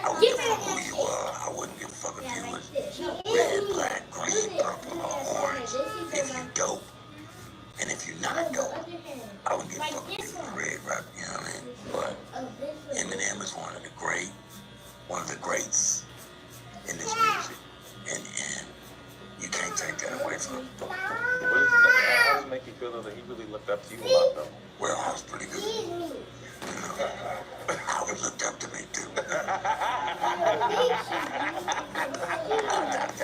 wouldn't give a fuck who you are. I wouldn't give a fuck if you was red, black, green, purple, or orange. If you dope, and if you're not dope, I wouldn't give a fuck if you was red, right? You know what I mean? But Eminem is one of the greats in this music. And you can't take that away from him. How does it make you feel that he really looked up to you a lot, though? Well, I was pretty good. You know, Howard looked up to me, too.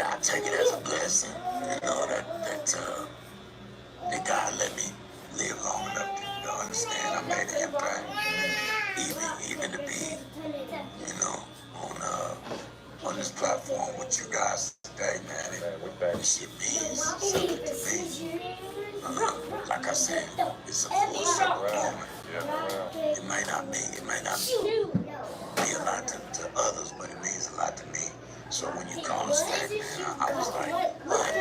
I take it as a blessing, you know, that God let me live long enough to understand I made an impact. Even to be, you know, on this platform with you guys today, man. This shit means something to me. Like I said, it's a full circle moment. It might not be a lot to others, but it means a lot to me. So when you call us back, man, I was like, what?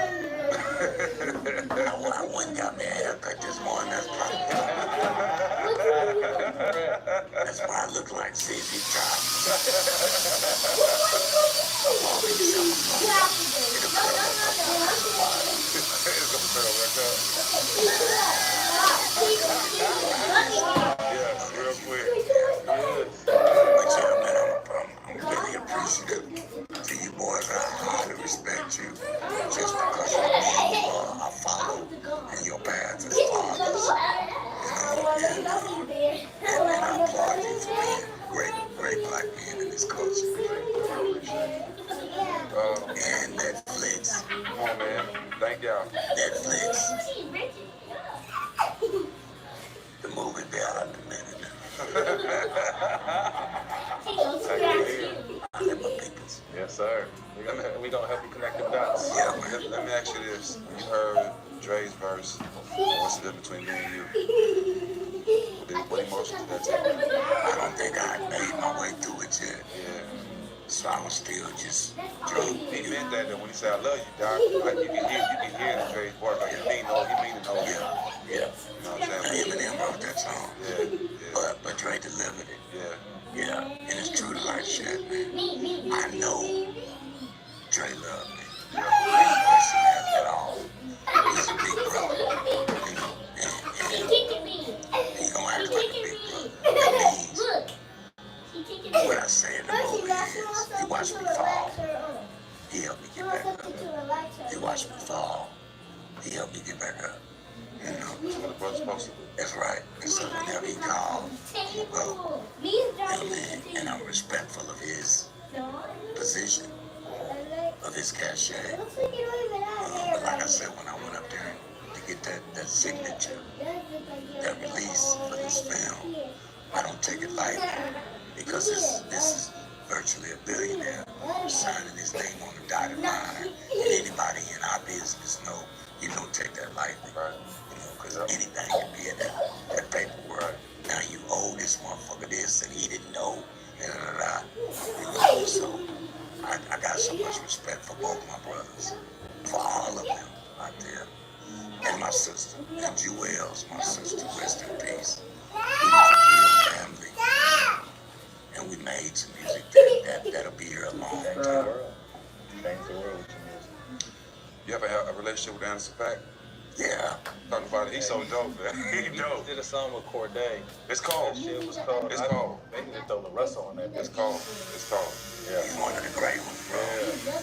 I went and got me a haircut this morning. That's That's why I look like ZZ Top. I'm already It's gonna turn back up. Yes, real quick. Yes. But yeah, man, I'm really appreciative to you boys. I highly respect you just because you I follow in your path as fathers. And I applaud you for being great black men in this culture. And Netflix. Come on, man. Thank y'all. Netflix. The movie be out in a minute. I let my peoples. Yes, sir. We gonna help you connect them dots. Yeah, man. Let me ask you this. You heard Dre's verse. What's the difference between me and you? What emotions did that take? I don't think I made my way through it yet. Yeah. So I was still just He drunk. meant that when he said I love you, Doc. Like you can hear in Dre's voice. Like he mean no. Yeah, yeah. You know what I'm saying? Eminem wrote that song. Yeah. But Dre delivered it. Yeah. Yeah, and it's true to life shit, man. I know Dre loved me. I ain't question that at all. He's a big brother, you know, and he gonna act like a big brother. That means what I say in the movie is, he watched me fall, he helped me get back up. He watched me fall, he helped me get back up. You know, That's what a brother's supposed to do. that's right. And so whenever he called, I'ma go. You know what I mean? And I'm respectful of his position, of his cachet. But like I said, when I went up there to get that signature, that release for this film, I don't take it lightly because this is virtually a billionaire signing his name on the dotted line. And anybody in our business know you don't take that lightly. Right. You know, because anything can be in that paperwork. Now you owe this motherfucker this and he didn't know. You know, so I got so much respect for both my brothers, for all of them out there. And my sister, and Jewels, my sister, rest in peace. We was a real family. And we made some music that'll be here a long time. Change the world with your music. You ever have a relationship with Anderson .Paak? Yeah. Talk about it. He's so dope, man. He dope. Did a song with Corday. It's called. That shit was called. It's called. They need to throw the Russell on that. It's called. Yeah. He's one of the great ones, bro.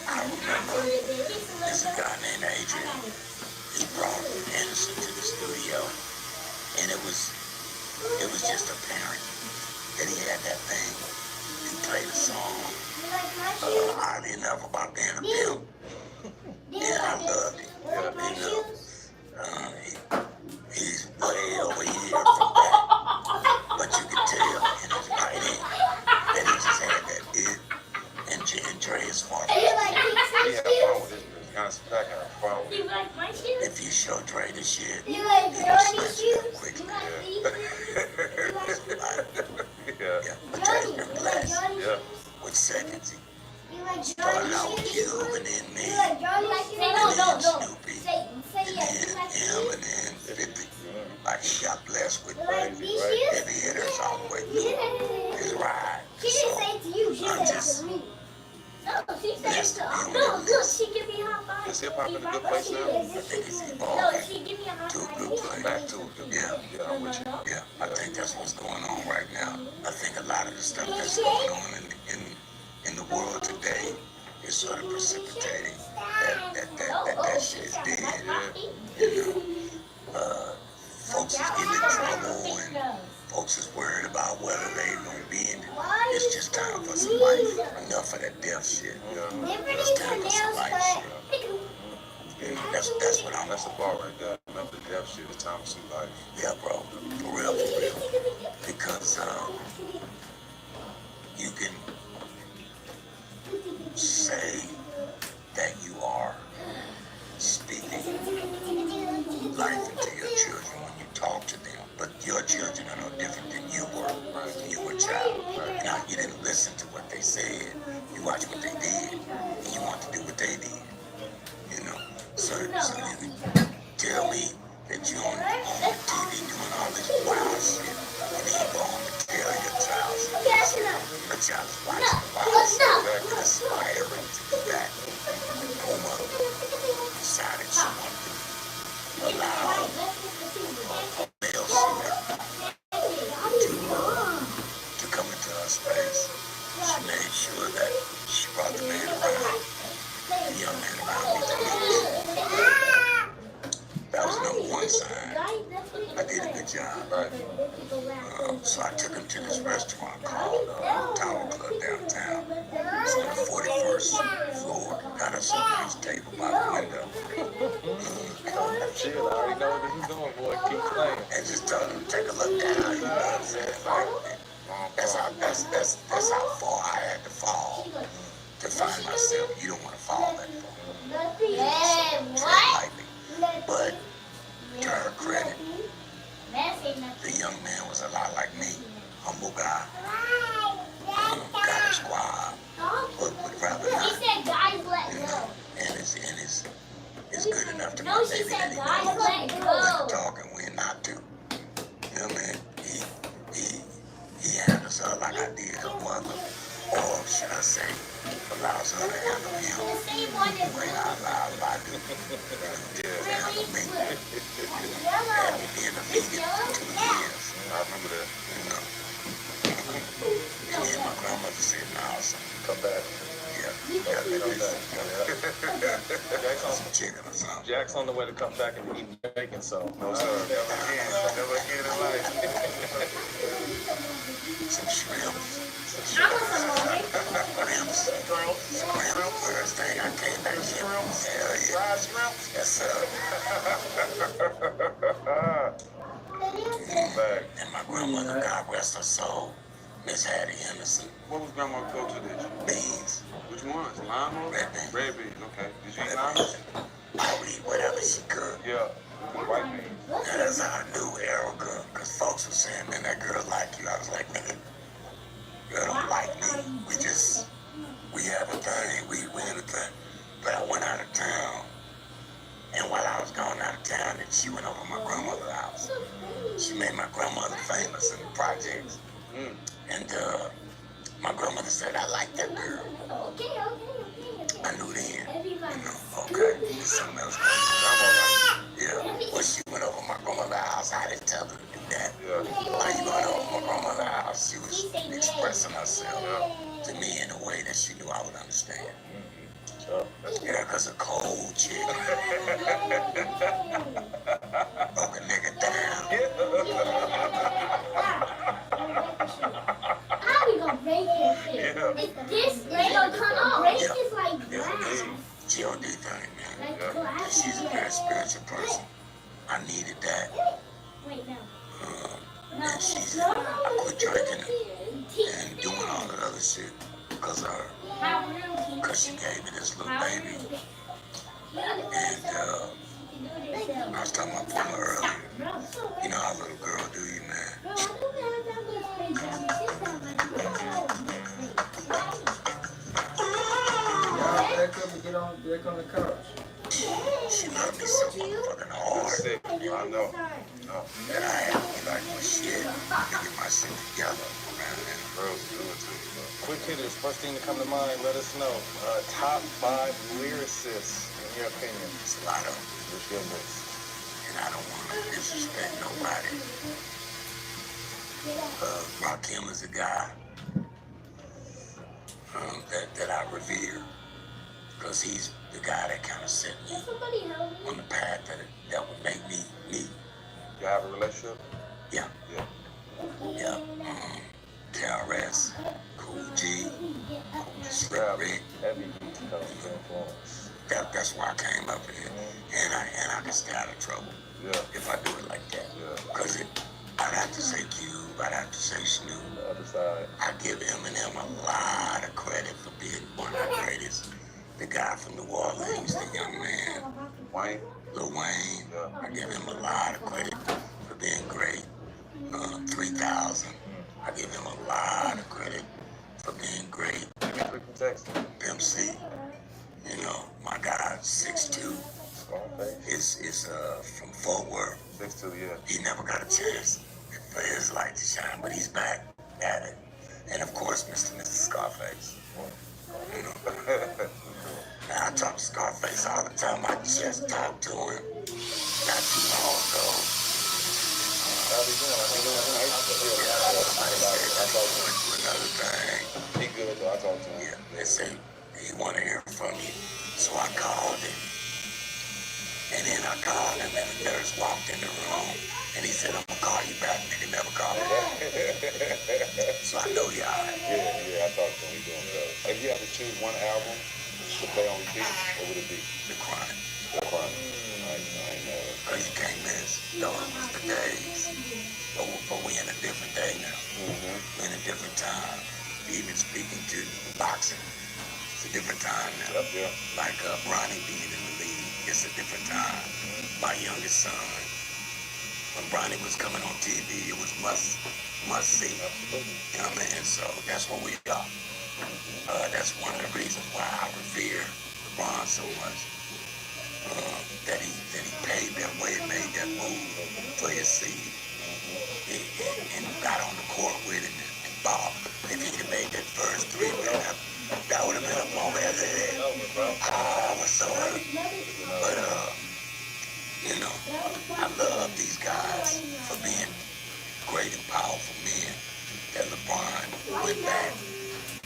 I remember there's a guy named Adrian. He brought Anderson to the studio, and it was just apparent that he had that thing. He played a song, oddly enough, about being a pimp, and I loved it. You know, he's way over here from that, but you could tell in his writing that he just had that it. And Dre is smart. He had a problem with this music. Anderson .Paak had a problem with it. If you show Dre the shit, he will snatch it up quickly. Yeah. But Dre's been blessed Yeah. with seconds. He started out with Cube and then me, and then Snoopy, and then him, and then 50. Like he got blessed with heavy hitters all the way through his ride. So I'm just blessed to be on that list. Is hip hop in a good place now? I think it's evolving to a good place. Back to it. Yeah. Yeah, I'm with you. Yeah, I think that's what's going on right now. I think a lot of the stuff that's going on in the world today is sort of precipitating that shit is dead. You know, folks is getting in trouble and folks is worried about whether they gonna be in it. It's just time for some life. Enough of that death shit. It's time for some life shit. Yeah, that's what I'm. That's a bar right there. Enough of the death shit. It's time for some life. Yeah, bro. For real. Because you can say that you are speaking life into your children when you talk to them, but your children are no different than you were when you were a child. Now, you didn't listen to what they said. You watched what they did, and you want to do what they did. You know, so you can tell me that you're on TV doing all this wild shit, and then you go home and tell your child But y'all was watching the box. And aspiring to be back. Oma decided she wanted to allow a male singer to come into her space. She made sure that she brought the man around, the young man around me to meet me. That was number one sign. I did a good job. Right. So I took him to this restaurant called Tower Club downtown. It's on the 41st floor. Got us a nice table by the window. Chill, I already know where this is going, boy. Keep playing. And just told him to take a look down. You know what I'm saying? Like, that's how far I had to fall to find myself. You don't want to fall that far. Tread lightly. But to her credit, the young man was a lot like me. Humble guy. Got a squad. But would rather not. You know, and it's good enough to my baby that he knows when to talk and when not to. You know what I mean? He handles her like I did her mother. Or should I say, allows her to handle him the way I allow I do. To handle me. Had me being a vegan for 2 years. I remember that. You know. And then my grandmother said, no, son, Come back. yeah, you gotta make Come back. this some chicken or something. Jack's on the way to come back and eat bacon, so. Never again in life. Some shrimp. First thing I came back here. Hell yeah. Fried shrimp. Yes, sir. Back. And my grandmother, God rest her soul, Miss Hattie Henderson. What was grandma's go-to dish? Beans. Which ones? Lima? Red beans. Red beans, okay. Did you eat Red lima? beans. I would eat whatever she could. Yeah. White beans. And that's how I knew Erica, because folks were saying, man, that girl like you. I was like, nigga, girl don't like me. We have a thing, we in a thing. But I went out of town, and while I was going out of town, and she went over to my grandmother's house. She made my grandmother famous in the projects. And my grandmother said, I like that girl. I knew then, you know, okay, there's something else going on. Yeah, when she went over my grandmother's house, I didn't tell her to do that. Why you going over my grandmother's house? She was expressing herself to me in a way that she knew I would understand. Yeah, because a cold chick broke a nigga down. How we gonna break this shit? This Lego come on. Break this like glass. G.O.D. thing, man. Like glass. She's a very spiritual person. I needed that. Wait, no. And she's, I quit drinking and doing all that other shit because of her. Because she gave me this little baby. And I was talking about Puma earlier. You know how little girl do you, man? Y'all back up and get on back on the couch. She loved me so motherfucking hard. I know. That I had to be like, well, shit, let me get my shit together. Man, Girls do it too. Quick hitters, first thing to come to mind, let us know. Top 5 lyricists, in your opinion. it's a lot of them. What's your list? And I don't want to disrespect nobody. Rakim is a guy that I revere. Because he's the guy that kind of set me on the path that would make me me. You have a relationship? Yeah. Yeah. KRS, Cool G, Slick Rick. Heavy influence. That's why I came up here. And I can stay out of trouble Yeah. if I do it like that. Yeah. Because I'd have to say Cube, I'd have to say Snoop. The other side. I give Eminem a lot of credit for being one of the greatest. The guy from New Orleans, the young man, Wayne. Lil Wayne. Yeah. I give him a lot of credit for being great. 3000. I give him a lot of credit for being great. Dimitri from Texas. Pimp C. You know, my guy, 6'2", Scarface. is from Fort Worth. 6'2", yeah. He never got a chance for his light to shine, but he's back at it. And of course, Mr. and Mrs. Scarface. You know, man, I talk to Scarface all the time. I just talked to him not too long ago. How's he doing? I Went to another thing. He good though. I talked to him. Yeah, they say he want to hear from you. So I called him. And then I called him and the nurse walked in the room. And he said, I'm going to call you back. Nigga never called me back. So I know y'all. Yeah, I talked to him. He's doing good. If you have to choose one album to play on repeat, what would it be? The Chronic. The Chronic. I know. Because you can't miss. Those was the days. But we in a different day now. We're in a different time. Even speaking to boxing, it's a different time now. Yeah. Like Bronny being in the league, it's a different time. My youngest son, when Bronny was coming on TV, it was must see. Absolutely. You know what I mean? So that's what we are. That's one of the reasons why I revere LeBron so much. That he paved that way and made that move for his seed. And got on the court with him and ball. If he'd have made that first three, that would have been a moment after that. I was so hurt. But you know, I love these guys for being great and powerful men. That LeBron went back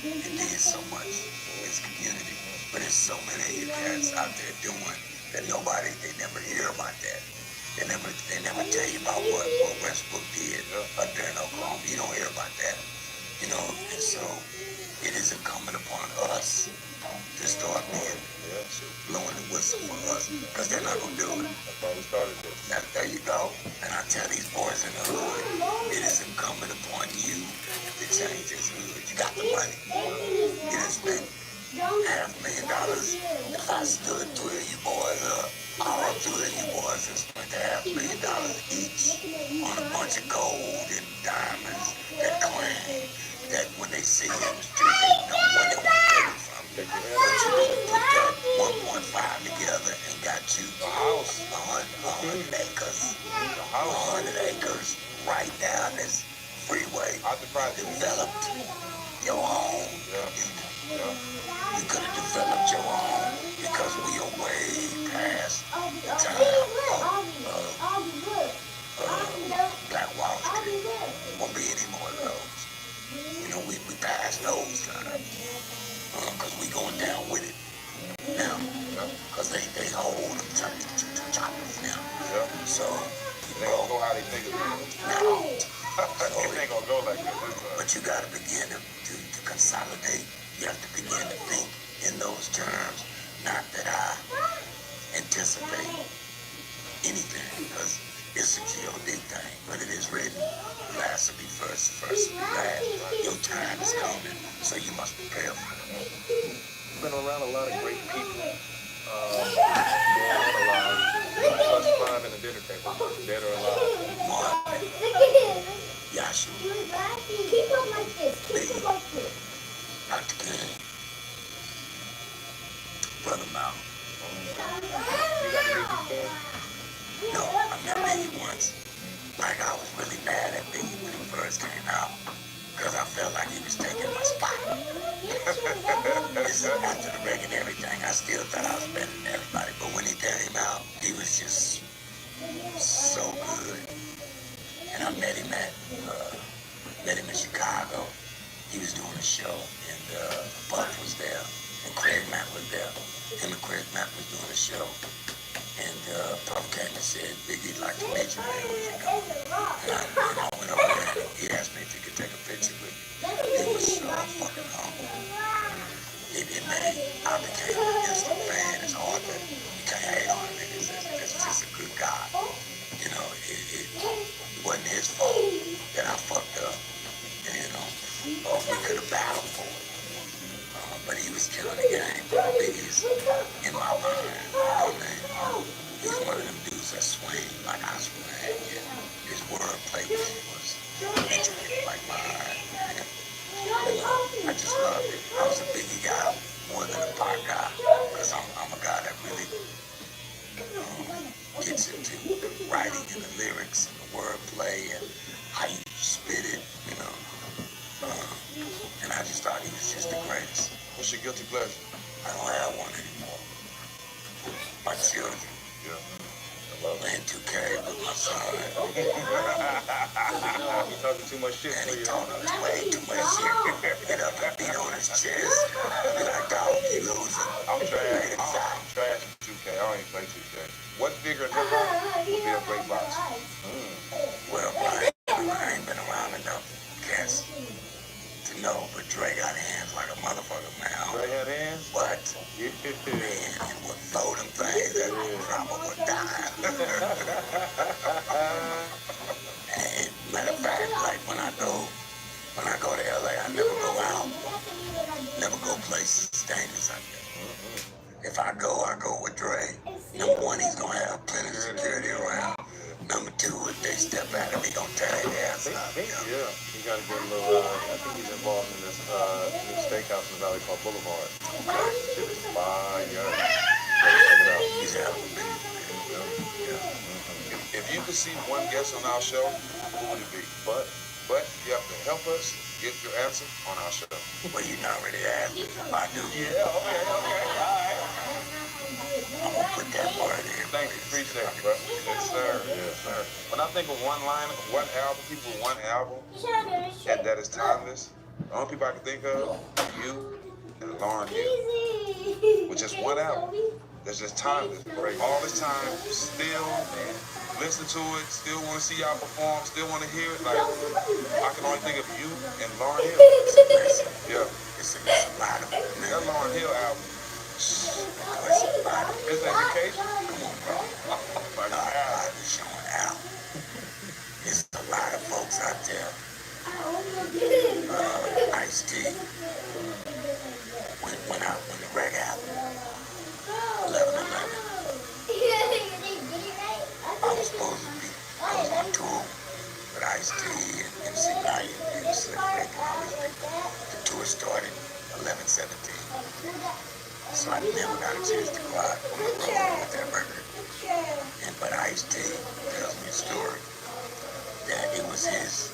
and did so much in his community. But there's so many of you cats out there doing that they never hear about that. They never tell you about what Westbrook did up there in Oklahoma. You don't hear about that. You know, and so it is incumbent upon us to start being blowing the whistle for us, because they're not going to do it. That's why we started this. There you go. And I tell these boys in the hood, it is incumbent upon you to change this hood. You got the money. You done spent $500,000. If I stood three of you boys up, all three of you boys have spent $500,000 each on a bunch of gold and diamonds that claim that when they see you in the street, they know where they want to take it from. But you put that 1.5 together and got you a house, 100 acres. 100 acres right down this freeway. Developed your own. You could have developed your own, because we are way past the time of Black Wall Street. Won't be any more of those. You know, we passed those times, because we going down with it now, because they hold them choppers now. So, They don't go how they think it's going. It ain't gonna go like this. But you got to begin to consolidate. You have to begin to think in those terms. Not that I anticipate anything, because it's a G.O.D. thing, but it is written, last will be first, first will be last. Your time is coming, so you must prepare for it. Been around a lot of great people. Dead or alive. Plus 5 in the dinner table. Dead or alive. Marvin, Yashu, Keep them like this. Keep them like this. Dr. King, Brother Mal. You got to meet this thing? No, I met Biggie once. Like, I was really mad at Biggie when he first came out, because I felt like he was taking my spot. This is after the wreck and everything. I still thought I was better than everybody, but when he came out, he was just so good. And I met him in Chicago. He was doing a show, and Buck was there, and Craig Mack was there. Him and Craig Mack was doing a show. And Puff came and said, Biggie'd like to meet you, man, when you come. And I went over there, and he asked me if he could take a picture with me. He was so fucking humble. I became an instant fan. It's hard to, you can't hate on him. It's just a good guy. You know, it wasn't his fault that I fucked up. And, you know, we could have battled for it. But he was killing the game. Biggie's in my mind. You know what I mean? He's one of them dudes that swing like I swing. And his wordplay was intricate like mine. And, you know, I just loved it. I was a Biggie guy more than a Pac guy, because I'm a guy that really gets into writing and the lyrics and the wordplay and how you spit it, you know. And I just thought he was just the greatest. What's your guilty pleasure? I don't have one anymore. My children. Yeah. Playing 2K with my son. He's talking too much shit And for he you. told us way too much shit. Get up and beat on his chest. Be like, dog, you losing. I'm trash. I'm trash at 2K. I don't even play 2K. What figure in hip hop would be a great boxer? Well, Brian, I ain't been around enough cats to know, but Dre got hands like a motherfucker, man. Dre had hands? What? Yeah. Man, he would throw them things that would drop him a dime. And matter of fact, like when I go to LA, I never go out, never go places dangerous like that. If I go with Dre. Number one, he's gonna have plenty of security around. Number two, if they step at him, he gonna tear their ass up. Yeah, he got to get a little, I think he's involved in this new steakhouse in the valley called Boulevard. Shit is fire. Check it out. He's out. If you could see one guest on our show, who would it be? But you have to help us get your answer on our show. Well, you not really asked me if I do. Yeah, okay, all right. I'm gonna put that part in. Thank you, appreciate it, bro. Yes, sir. Yes, sir. When I think of one line, one album, people with one album, and that is timeless, the only people I can think of, you and Lauryn Hill. With just one album, that's just timeless. All this time, still listen to it, still want to see y'all perform, still want to hear it. Like, I can only think of you and Lauryn Hill. Yeah. It's a lot of it. That Lauryn Hill album. His education? Come on, bro. Oh my God, God. is showing out. There's a lot of folks out there. Ice-T. When the wreck happened, 11/11, I was supposed to be, I was on tour with Ice-T and MC Lyte and Slick Rick and all these people. The tour started 11/17. So I never got a chance to go out on the road with that record. But Ice-T tells me a story that it was his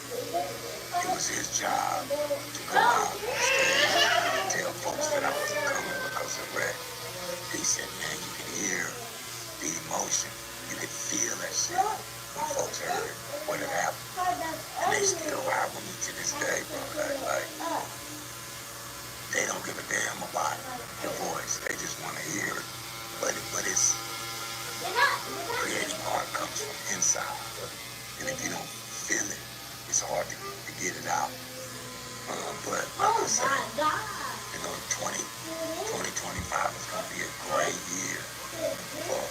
job to go out on stage and tell folks that I wasn't coming because of Red. He said, man, you can hear the emotion. You can feel that shit when folks heard what had happened. And they still ride with me to this day, bro. Like, they don't give a damn about your voice. They just want to hear it. But it's creative art comes from inside. And if you don't feel it, it's hard to get it out. But like I said, 2025 is going to be a great year for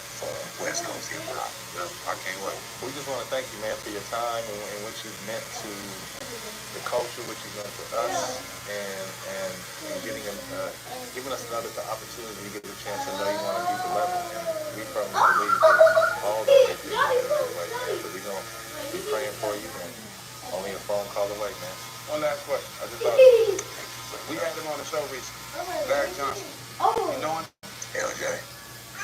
West Coast hip hop. I can't wait. We just want to thank you, man, for your time and what you've meant to the culture, what you've meant to us, and giving us another opportunity to get a chance to know you on a deeper level. And we firmly believe that all the way through right now. So we're going to be praying for you and only a phone call away, man. One last question. I just thought we had him on the show recently. Larry Johnson. You know him? LJ.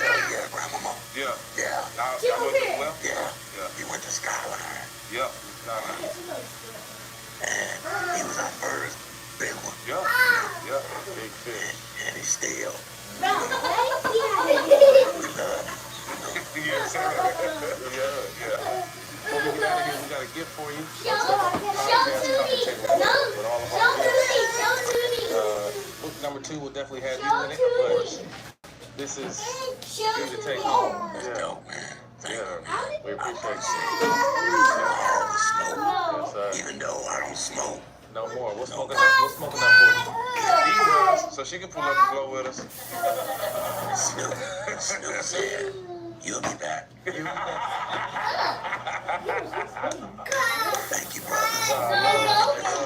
Hell yeah, grandmama. Yeah. Yeah. Y'all know him well? Yeah. Yeah. He went to Skyline. Yeah. And he was our first big one. Yeah. Yeah. Big fish. And he's still. We love him. Yes, sir. Yeah. Before we get out of here, we got a gift for you. Show Tootie. With all of our Show book number 2 will definitely have you in it, but this is you to take home. That's dope, man. Thank you, man. Yeah, we appreciate Appreciate you. all the smoke. Yes, sir. Even though I don't smoke. No more. What's smoking up for you? He does, so she can pull up and blow with us. Snoop said, you'll be back. Thank you, brothers.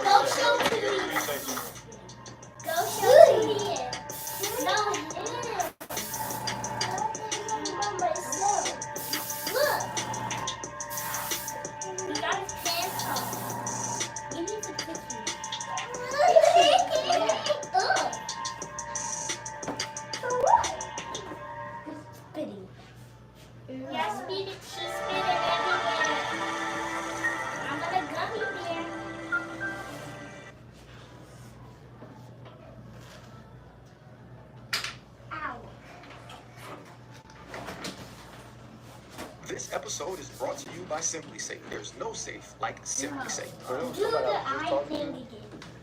Go show Tootie. Go show Tootie. No, yeah. Look. We got his pants on. You need to pick him. For what? Spitting. Yeah, spitting. She's spitting everywhere. I'm gonna gummy bear. This episode is brought to you by Simply Safe. There's no safe like Simply Safe. Do the eye thing again.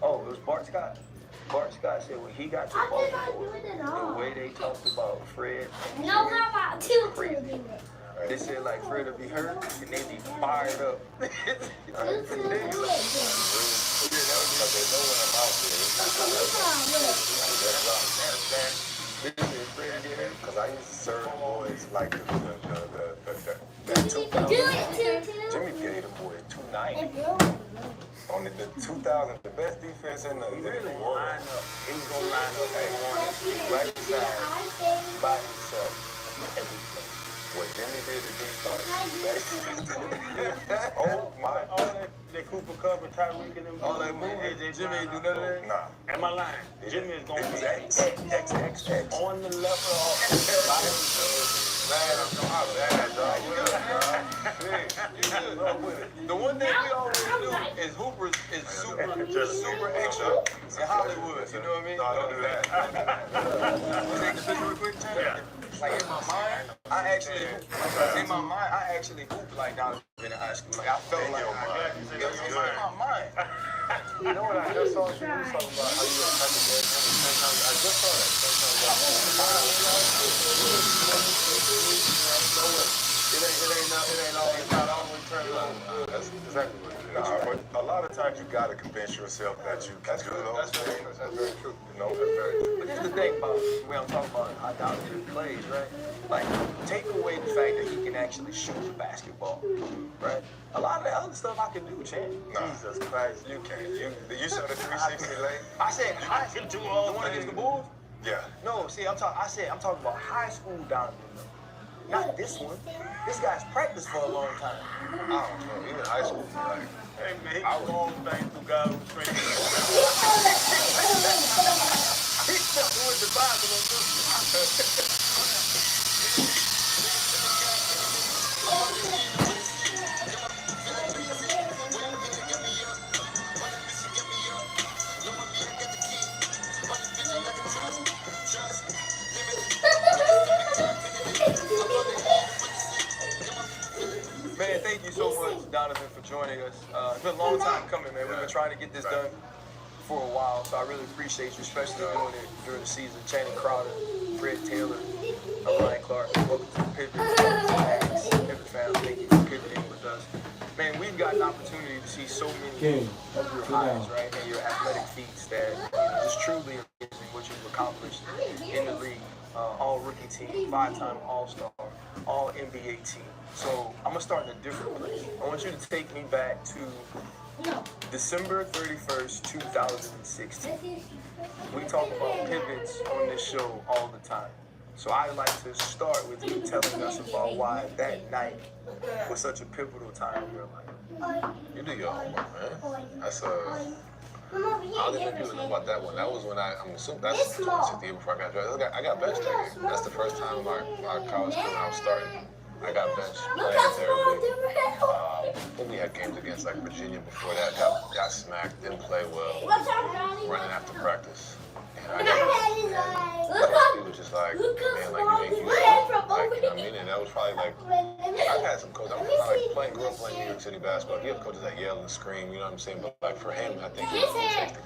Oh, it was Bart Scott. Bart Scott said when he got to Baltimore, the way they talked about Fred. No, how about Tutu do it? They said like Fred would be hurt and they'd be fired up. Tutu do it. Because I used to serve boys like that Do it, Tutu. Jimmy gave the boys 290. On the 2000, the best defense in the He really world. line up. He was gonna line up at one right side by himself every play. What Jimmy did to defense. Oh my. All that Cooper Cup and Tyreek and them. All that movie. Jimmy ain't do none of that? Nah. Am I lying? Jimmy is gonna be X. on the left or by himself. The one thing we always do is Hooper is super extra in Hollywood. You know what I mean? No, don't do that. Take the picture real quick. Like in my mind, I actually hooped like Donovan in high school. Like I felt like it was in my mind. You know what I just saw? You was talking about how you were type of game. I just saw that. It ain't always not always turned on. That's exactly what it is. But a lot of times you gotta convince yourself that you can do those things. That's very true. You know, that's very true. But here's the thing about when I'm talking about how Donovan plays, right? Like, take away the fact that he can actually shoot the basketball, right? A lot of the other stuff I can do, champ. Nah, Jesus Christ, you can't. You saw the 360 lane? I said high school. The one against the Bulls? Yeah. No, see, I'm talking about high school Donovan, though. Not this one. This guy's practiced for a long time. I don't know. Even high school, like, Hey, man, he was all things through God who trained him. He stepped with the Bible on this. Man, thank you so much, Donovan, for joining us. It's been a long time coming, man. We've been trying to get this done for a while, so I really appreciate you, especially doing it during the season. Channing Crowder, Fred Taylor, Ryan Clark. Welcome to the Pivot. Pivot fam, thank you for pivoting with us. Man, we've got an opportunity to see so many of your highs, right, and your athletic feats that is truly amazing what you've accomplished in the league. All-rookie team, 5-time All-Star, All-NBA team. So I'm gonna start in a different place. I want you to take me back to December 31st, 2016. We talk about pivots on this show all the time. So I'd like to start with you telling us about why that night was such a pivotal time in your life. you do your homework, man. That's I don't even know about that one. That was when I'm assuming that's the 26th year before I got drafted. I got benched that game. That's the first time my college career I was starting. I got benched playing terribly. Then we had games against like Virginia before that. Got smacked, didn't play well. Running after practice. And I got it was just like, man, like you ain't used to, like, you know what I mean? And that was probably like, I've had some coaches. I'm like grew up playing New York City basketball. You have coaches that yell and scream, you know what I'm saying? But like for him, I think he takes the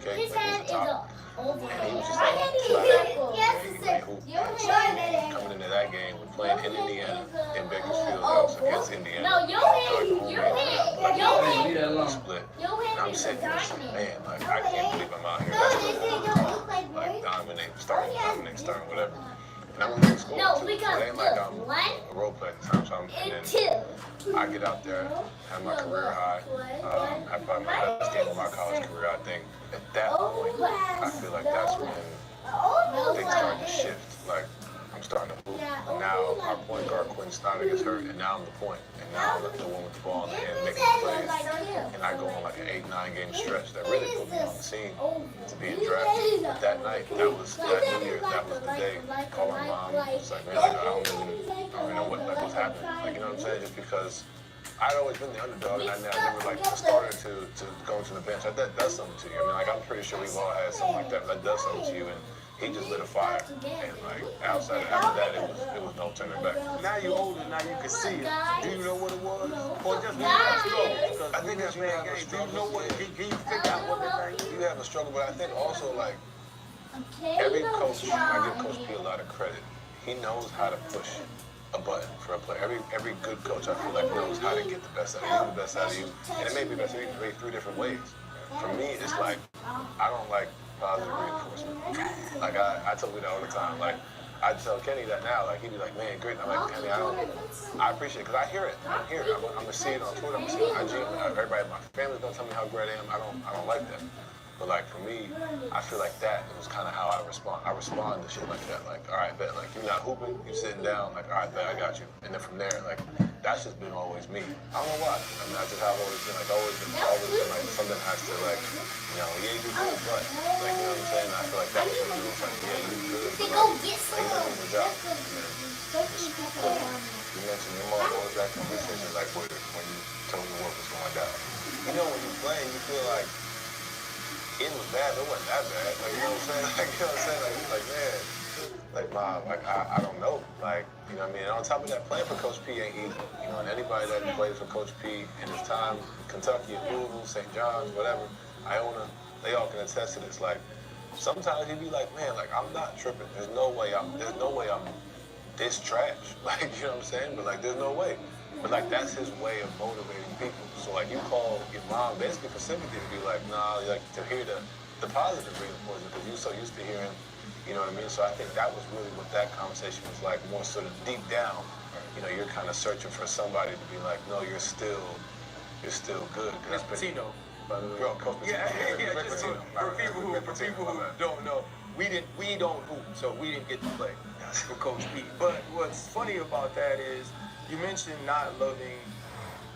cake. Like he's the top. And he was just like, coming into that game, we're playing in Indiana, in Bakersfield, that was against Indiana. Split. And I'm sitting there like, man, like I can't believe I'm out here. That's like dominate, starting, whatever. And I'm gonna score. No, It because ain't like I'm one a role player at the time, so and then I get out there, have my career high, have probably my best game of my college career. I think at that point, I feel like that's when things start to shift. Like I'm starting to move. Now our point guard Quinn Snyder gets hurt, and now I'm the point. And now I'm the one with the ball in the hand making plays. And I go on like an 8-9 game stretch that really put me on the scene to being drafted. But that night, that New Year, that was the day. Called my mom, was like, man, like, I don't really know what's happening. Like, you know what I'm saying? Just because I'd always been the underdog, and I never like started to go to the bench. That does something to you. I mean, like I'm pretty sure we've all had something like that. That does something to you. And he just lit a fire. And like after that, it was no turning back. Now you're older, now you can see it. Do you know what it was? Or just when you had struggle? Because I think that's man games. Do you know what it, can you figure out what the thing is? You have a struggle, but I think also like every coach, I give Coach P a lot of credit. He knows how to push a button for a player. Every good coach, I feel like, knows how to get the best out of you, the best out of you, and it may be best out of you three different ways. For me, it's like I don't like positive reinforcement. Like I tell you that all the time. Like I tell Kenny that now. Like he'd be like, "Man, great." I'm like, Kenny, I appreciate it because I hear it. I'm gonna see it on Twitter. I'm gonna see it on IG. Everybody, my family's gonna tell me how great I am. I don't like that. But like for me, I feel like that was kind of how I respond. I respond to shit like that. Like, all right, bet. Like you're not hooping, you sitting down. Like, all right, bet, I got you. And then from there, like that's just been always me. I don't know why. I mean, that's just how I've always been. Like always been like something has to like, you know, yeah, you good, but like you know what I'm saying. I feel like that was something was like, yeah, you good, but like, you doing the job. You mentioned your mom always that conversation like when you told the work was going down. You know, when you play, you feel like. It was bad, but it wasn't that bad. Like, you know what I'm saying? Like, you know what I'm saying? Like man, like, Mom, like, I don't know. Like, you know what I mean? And on top of that, playing for Coach P ain't easy. You know, and anybody that plays for Coach P in his time, Kentucky, Louisville, St. John's, whatever, Iona, they all can attest to this. Like, sometimes he'd be like, man, like, I'm not tripping. There's no way I'm this trash. Like, you know what I'm saying? But, like, there's no way. But, like, that's his way of motivating people. So, like, you call your mom basically for sympathy to be like, nah, like, to hear the positive reinforcement because you're so used to hearing, you know what I mean? So I think that was really what that conversation was like, more sort of deep down. You know, you're kind of searching for somebody to be like, no, you're still good. That's Pitino. Coach Pitino. Yeah, just for people who don't know, we don't hoop, so we didn't get to play for Coach P. But what's funny about that is you mentioned not loving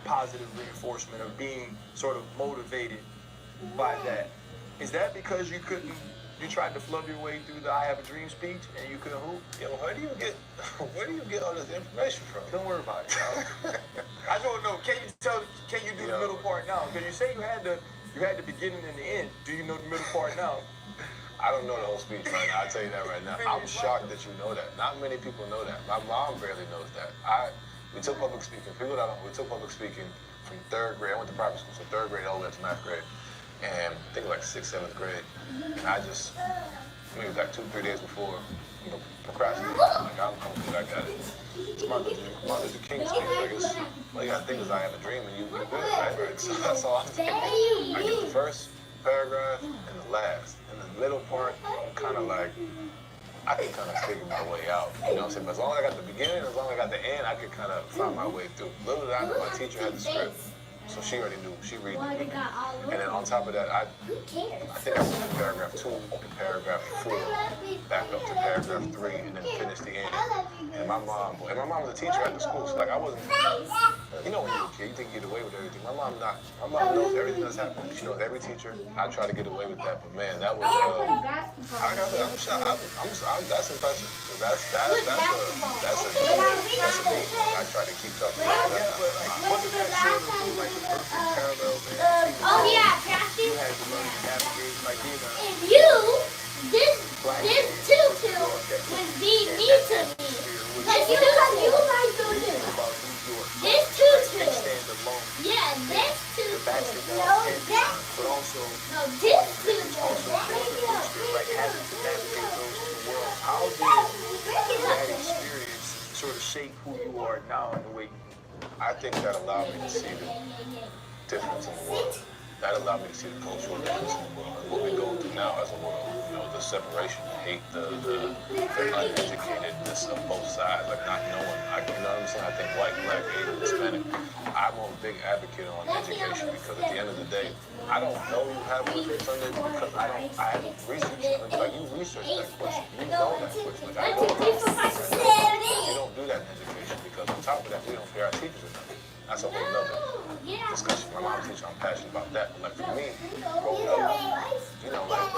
positive reinforcement or being sort of motivated by that. Is that because you tried to flub your way through the I Have a Dream speech and you couldn't hoop? Yeah, well, where do you get all this information from? Don't worry about it. I don't know. Can you do the middle part now? Because you say you had the beginning and the end. Do you know the middle part now? I don't know the whole speech right now. I'll tell you that right now. I'm shocked that you know that. Not many people know that. My mom barely knows that. We took public speaking. People that don't know, we took public speaking from 3rd grade. I went to private school, so 3rd grade all the way up to 9th grade. And I think like 6th, 7th grade. And I just, maybe like 2-3 days before, you know, procrastinated. Like, I'm good, I got it. It's Martin Luther King speech. Like, it's, well, you gotta think is I have a dream and you're good, right? So that's all I'm thinking. I get the first paragraph and the last. And the middle part, I'm kind of like, I can kind of figure my way out, you know what I'm saying? But as long as I got the beginning, as long as I got the end, I could kind of find my way through. Little did I know my teacher had the script, so she already knew. She read it. And then on top of that, I think I went from paragraph 2 to paragraph 4, back up to paragraph 3, and then finished the end. And my mom was a teacher at the school, so like I wasn't, you know when you're a kid, you think you get away with everything. My mom knows everything that's happening. She knows every teacher. I try to get away with that, but man, that was, I'm shocked. That's impressive. That's a big thing. I try to keep up with that. Wasn't that sort of like the perfect parallel there? Oh yeah, Cassie. You had to learn to navigate like being a this tutu was being mean to me. Like you like to do. about New York. This tutu. Stand alone. Yeah, this tutu. The basketball but also this tutu. like having to navigate those two worlds. How did that experience sort of shape who you are now in the way you move? I think that allowed me to see the difference in the world. That allowed me to see the cultural difference in the world. And what we go through now as a world, you know, the separation, the hate, the uneducatedness of both sides, like not knowing, you know what I'm saying? I think white, black, Asian, Hispanic. I'm a big advocate on education because at the end of the day, I don't know you have one Sunday because I haven't researched it. Like you research that question, you know that question. Like I know that. You don't do that in education because on top of that, we don't pay our teachers enough. That's a whole nother discussion. My mom's a teacher, I'm passionate about that. But like for me, growing up, you know, like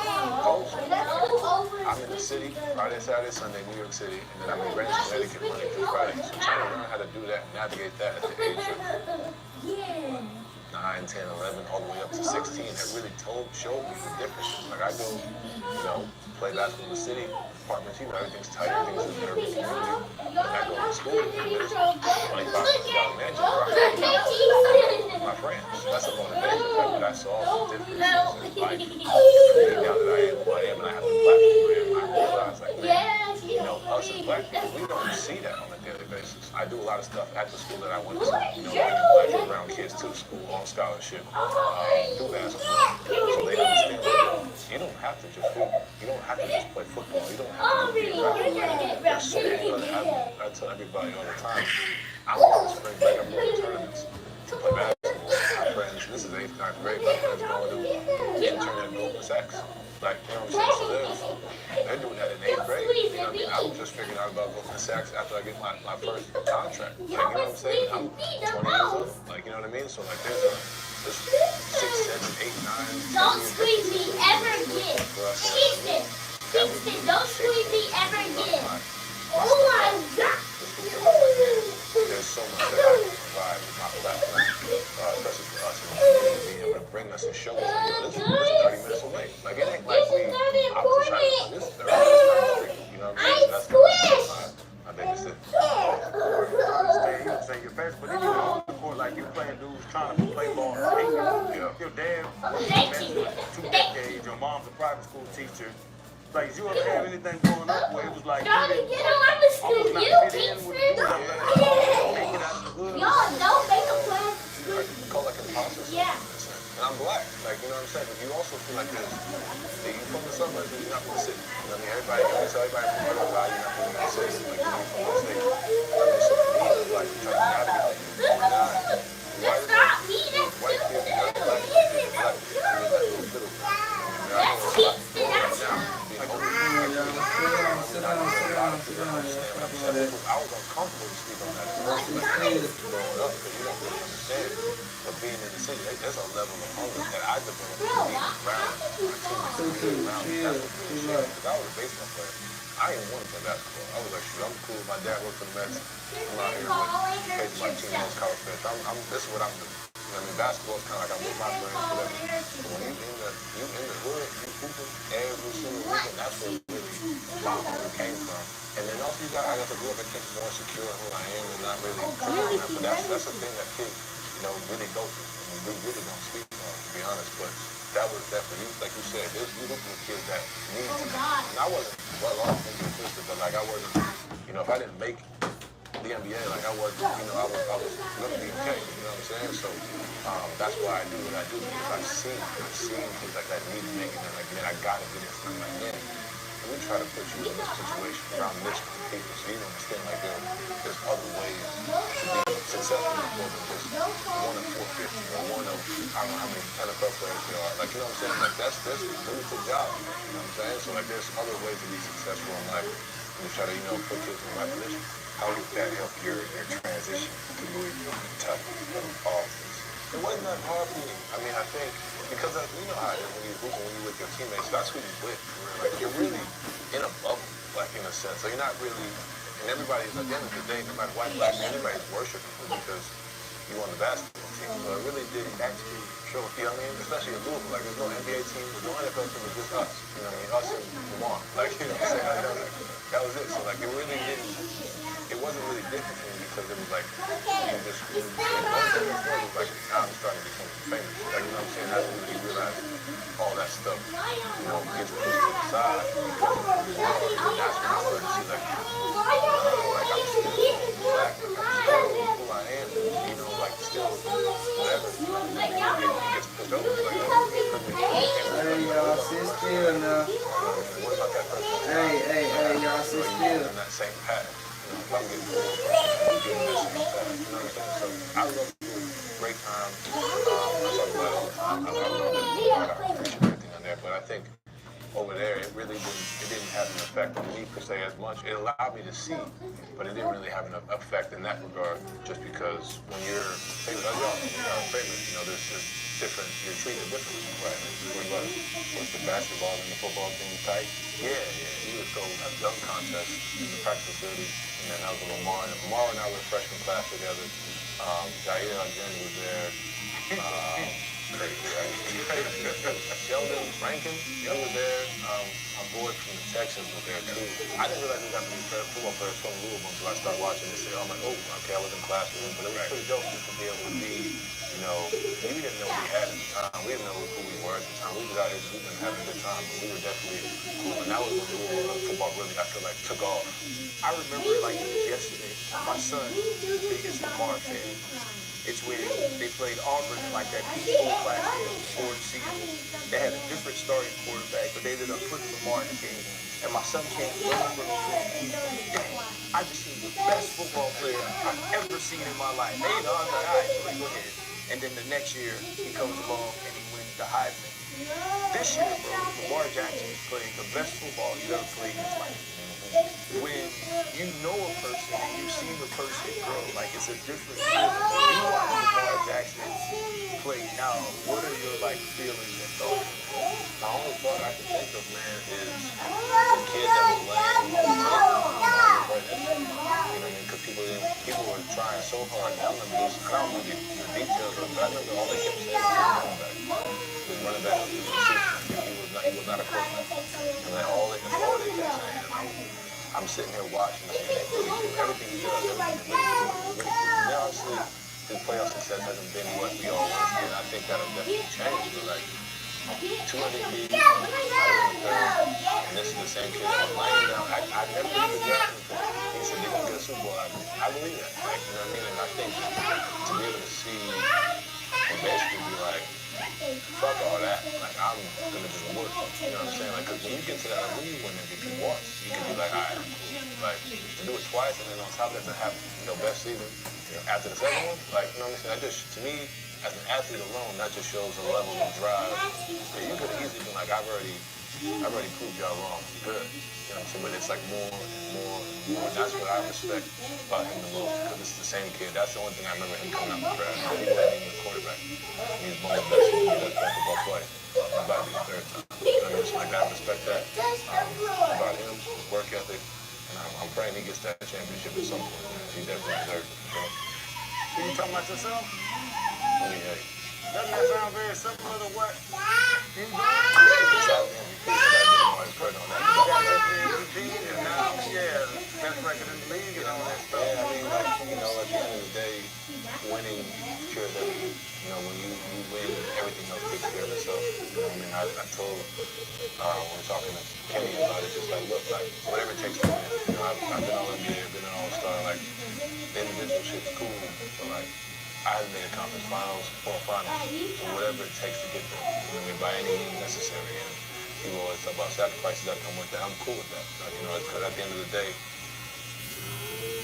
coach, I'm in the city, Friday, Saturday, Sunday, New York City, and then I'm in Greenwich, Connecticut, Monday through Friday. So trying to learn how to do that, navigate that at the age of 9, 9, 10, 11, all the way up to 16 that really showed me the difference. Like I go, play basketball in the city, apartments, everything's tight, everything's in the urban community. When I go to school, there's 25 mansion where my friends. That's a motivation factor that I saw some differences in life. Now that I am who I am and I have a platform, I realize like, man, us as black people, we don't see that on a daily basis. I do a lot of stuff at the school that I went to, bringing black around kids to the school on scholarship, do basketball. So they understand that you don't have to just hoop. You don't have to just play football. You don't have to be a rapper. There's so many other I tell everybody all the time, I want to spring break up going to tournaments to play basketball. My friends, this is 8th, 9th grade, my friends going to intern at Goldman Sachs. Like, you know what I'm saying? So they're doing that in 8th grade. You know what I mean? I was just figuring out about Goldman Sachs after I get my first contract. Like, you know what I'm saying? I'm 20 years old. Like, you know what I mean? So, like, there's 6, 7, 8, 9. Don't squeeze me ever again. Kingston, don't squeeze me ever again. Oh my God. There's so much that I can provide with my platform, especially for us and being able to bring us and show us, this is 30 minutes away. Like, it ain't like we, I was trying to, this is 30 minutes down the street, you know what I mean? So that's my biggest thing. You say your best, but then you know on the court, like you playing dudes trying to play ball. Your dad was for 2 decades, your mom's a private school teacher. Like, did you ever have anything growing up where it was like, Y'all know makeup class. Call like an imposter. Yeah. And I'm black, like, you know what I'm saying? But you also feel like this. You from the suburbs, you're not from the city. You know what I mean? Everybody from the city, like, you're not from the city. Like, you're from the state. So for me, it's like, trying to navigate, Stop me, that's white people, black people, That's Kingston, that's I was uncomfortable to speak on that. Growing up, because you don't really understand. But being in the city, there's a level of hunger that I developed being around my teammates. Because I was a baseball player. I didn't want to play basketball. I was like, shoot, I'm cool. My dad worked for the Mets. I'm out here with my teammates, college fans. This is what I'm doing. You know what I mean? Basketball is kind of like I'm with my friends, whatever. But when you in the hood, you hooping every single weekend. That's where really my hunger came from. And then also I got to grow up and think more secure in who I am and not really trying that. But that's the thing that kids, really go through. I mean, we really don't speak on, to be honest. But that was definitely, like you said, there's beautiful kids that need to know. And I wasn't well off in the twisted, but like I wasn't, if I didn't make the NBA, like I wasn't, I was gonna be okay. You know what I'm saying? So that's why I do what I do, because I've seen kids like that need to make it, and like, man, I gotta get this thing like that. And we try to put you in this situation around this people, so you understand like there's other ways to be successful more than just 1 in 450 or 1 of I don't know how many NFL players there are. Like, you know what I'm saying? Like that's limited job. You know what I'm saying? So like there's other ways to be successful in life. And to try to put kids in the right position. How did that help your transition to Louisville, Kentucky, all this? It wasn't that hard for me. I mean, I think because you know how it is when you're with your teammates. That's who you with. Like you're really in a bubble, like in a sense. So you're not really, and everybody's at the end of the day, no matter white, black, everybody's worshiping you because you on the basketball team. So it really didn't actually show. You know what I mean? Especially in Louisville, like there's no NBA team, there's no NFL team, it's just us. You know what I mean? Us and Lamar. Like you know what I'm saying? That was it. So like it really didn't. It wasn't really different for me because it was like you just really like I'm starting to become famous. Like you know what I'm saying? That's when you realize all that stuff, gets pushed to the side. And that's when I started to see like I'm still black, I'm still who I am, like still whatever. It gets pushed over. Hey y'all, sit still now. What about that person? Hey, y'all sit still. In that same path. I'm getting this same path. You know what I'm saying? So I love it. Great time. I talk about it all the time. I love it. I appreciate everything on there. But I think over there, it didn't have an effect on me per se as much. It allowed me to see, but it didn't really have an effect in that regard. Just because when you're famous, there's just different. You're treated differently, right? Was the basketball and the football team tight? Yeah. We would go have dunk contests in the practice facility, and then I was with Lamar. And Lamar and I were freshman class together. Jair Alexander was there. Crazy, right? Sheldon Rankin, he was there. Our boy from the Texans was there too. I didn't realize we got to be football players from Louisville until I started watching this. I'm like, oh, okay, I was in class with him, but it was pretty dope just to be able to be, you know, we didn't know what we had at the time. We didn't know who we were at the time. We was out here shooting and having a good time, but we were definitely cool. And that was when Louisville football really, I feel like, took off. I remember like it was yesterday. My son, biggest Lamar fan. It's when they played Auburn in like that full class fourth season. They had a different starting quarterback, but they ended up putting Lamar in the game. And my son came running from the field. I just seen the best football player I've ever seen in my life. Hey, no, I was like, all right, go ahead. And then the next year, he comes along and he wins the Heisman. This year, bro, Lamar Jackson is playing the best football he's ever played in his life. When you know a person and you've seen the person grow, like it's a different feeling. You watch Lamar Jackson play now, what are your like feelings and thoughts? The only thought I can think of, man, is the kid that was laying on the tape. You know what I mean? Because people were trying so hard. I remember this, I don't remember the details of it, but I remember all they kept saying was running back. He was not a quarterback. And like all they kept saying, I'm sitting here watching this man, everything he does, everything really cool. Now, obviously, his playoff success hasn't been what we all want, and I think that'll definitely change, but like, 200 kids, and this is the same kid that was laying down. I never really got him because he said they're going to get a Super Bowl out of it. I believe that, like, you know what I mean? And I think to be able to see and basically be like, fuck all that, like, I'm going to just work, you know what I'm saying? Like, because when you get to that league when MVP once, you can be like, all right, I'm cool. Like, to do it twice, and then on top of that, to have, best season, after the second one, like, you know what I'm saying? That just, to me, as an athlete alone, that just shows a level of drive. Because you could have easily been like, I've already proved y'all wrong. Good. You know what I'm saying? But it's like more and more and more. That's what I respect about him the most. Because it's the same kid. That's the only thing I remember him coming out the draft. He wasn't even a quarterback. He's one of the best basketball players. I'm about to be the third time. You know what I mean? So like, I respect that about him, his work ethic. And I'm praying he gets that championship at some point. He definitely deserves it. So. You talking about yourself? Doesn't that sound very similar to what? You got MVP and now, best record in the league and all that stuff. Yeah, I mean, like, at the end of the day, winning cures everything. When you win, everything else takes care of itself. I mean, I told, when we were talking to Kenny about it, just like, look, like, whatever it takes to win. I've been all NBA, I've been an all-star, like, the individual shit's cool, but, like, I haven't made a conference finals or finals, so whatever it takes to get there, by any means necessary. And people always talk about sacrifices that come with that. I'm cool with that. Like, because at the end of the day,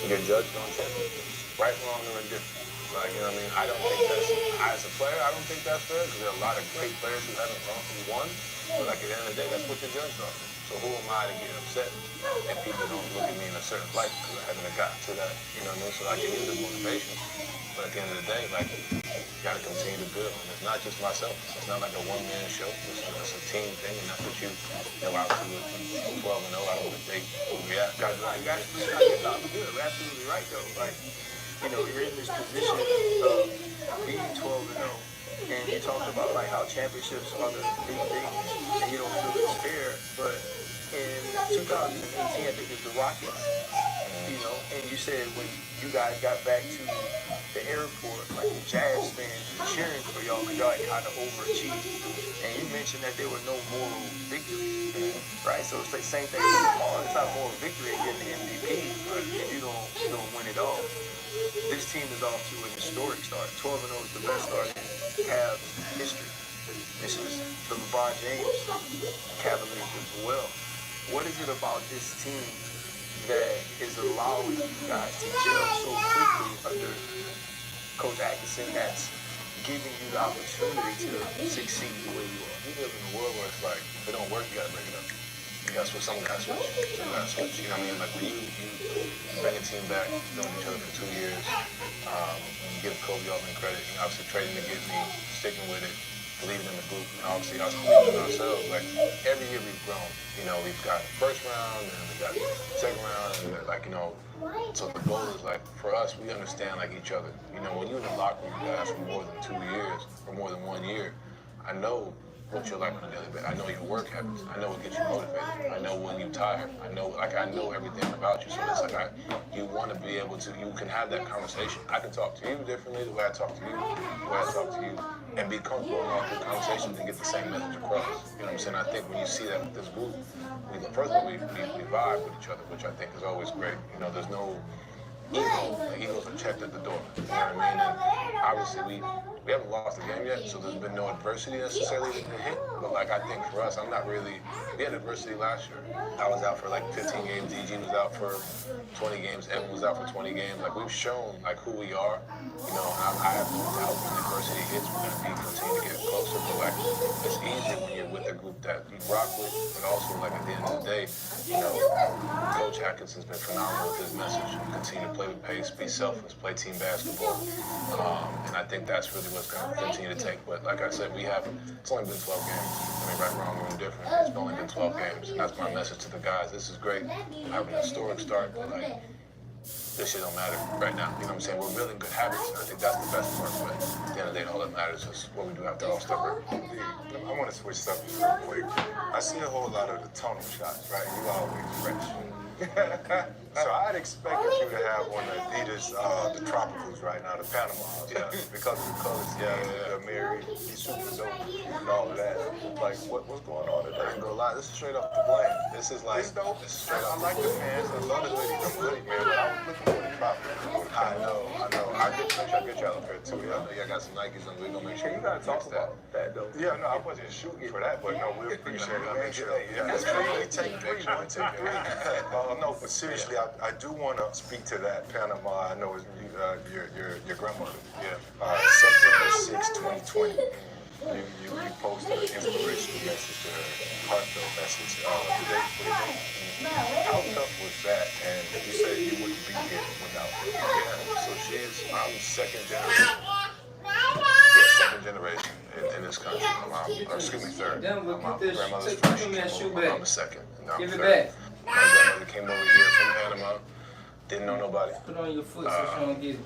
you're judged on championship. Right, wrong, or indifferent. Like, you know what I mean? I don't think that's, as a player, I don't think that's fair, because there are a lot of great players who haven't won, but like at the end of the day, that's what you're judged on. So who am I to get upset if people don't look at me in a certain light because I haven't gotten to that, you know what I mean? So I can use it as motivation. But at the end of the day, like, you gotta continue to build. And it's not just myself. It's not like a one-man show. It's a team thing, and that's what obviously with 12-0, I don't think we have. You're absolutely right, though. Like, you're in this position of being 12-0. And you talked about like how championships are the big things, and you don't feel it's fair. But in 2018, I think it was the Rockets, and you said when you guys got back to the airport, like the Jazz fans were cheering for y'all because y'all had kind of overachieved. And you mentioned that there were no moral victories, right? So it's the same thing with Lamar. It's not moral victory in getting the MVP if you don't win it all. This team is off to an historic start. 12-0 is the best start in Cavs history. This is the LeBron James Cavaliers as well. What is it about this team that is allowing you guys to gel so quickly under Coach Atkinson that's giving you the opportunity to succeed the way you are? We live in a world where it's like, if it don't work, you gotta break it up. You gotta switch, some guys switch. Some guys switch, you know what I mean? Like when you bring a team back, knowing each other for 2 years, and you give Kobe Altman credit, obviously trading to get me, sticking with it. believing in the group, and obviously us believing in ourselves. Like every year we've grown. You know, we've got first round, and we got second round, and like, you know, so the goal is like, for us, we understand like each other. You know, when you're in the locker room with guys for more than 2 years, or more than 1 year, I know what you're like on a daily basis. I know your work habits. I know what gets you motivated. I know when you're tired. I know everything about you. So it's like you want to be able to, you can have that conversation. I can talk to you differently the way I talk to you, the way I talk to you, and be comfortable in all the conversations and get the same message across. You know what I'm saying? I think when you see that with this group, first of all, we vibe with each other, which I think is always great. You know, there's no ego. The egos are checked at the door. You know what I mean? And obviously, we haven't lost the game yet, so there's been no adversity necessarily to hit. But like, I think for us, we had adversity last year. I was out for like 15 games, DG was out for 20 games, Evan was out for 20 games. Like, we've shown like who we are. You know, I have no doubt when adversity hits, we're gonna continue to get closer. But like, it's easier when you're with a group that you rock with, but also like at the end of the day, you know, Coach Atkinson's been phenomenal with his message. Continue to play with pace, be selfless, play team basketball. And I think that's really what's going to continue to take. But like I said, it's only been 12 games. I mean, right, wrong, or indifferent. It's only been 12 games. And that's my message to the guys. This is great. We're having a historic start, but like, this shit don't matter right now. You know what I'm saying? We're building good habits, and I think that's the best part. But at the end of the day, all that matters is what we do after All-Star break. I want to switch subjects real quick. I see a whole lot of the tunnel shots, right? You always fresh. So I'd expected you to have one of Adidas, the Tropicals right now, the Panamas, because of the colors, the Mary, he's super dope, and all of that. Like, what's going on today? I ain't gonna lie, this is straight off the blame. This is like, It's dope. this is straight I off like the pants, I love the hoodie, man, but I was looking for the Tropicals. I know. I'll get y'all a pair too. I got some Nikes on. We're gonna make sure You gotta talk about that, though. Yeah, no, I wasn't shooting for that, but no, we appreciate it. Make sure. That's crazy. We take three, 1, 2, 3. No, but seriously, I do want to speak to that Panama. I know it's your grandmother. Yeah. September 6, 2020. You posted an inspirational message to her, heartfelt message. How tough was that? And you said you wouldn't be here without her. Yeah. So I'm second generation in this country. Excuse me, third. My grandmother's first. I'm the second. Give it third. back. My grandmother came over here from Panama. Didn't know nobody. Put on your foot so she don't get it.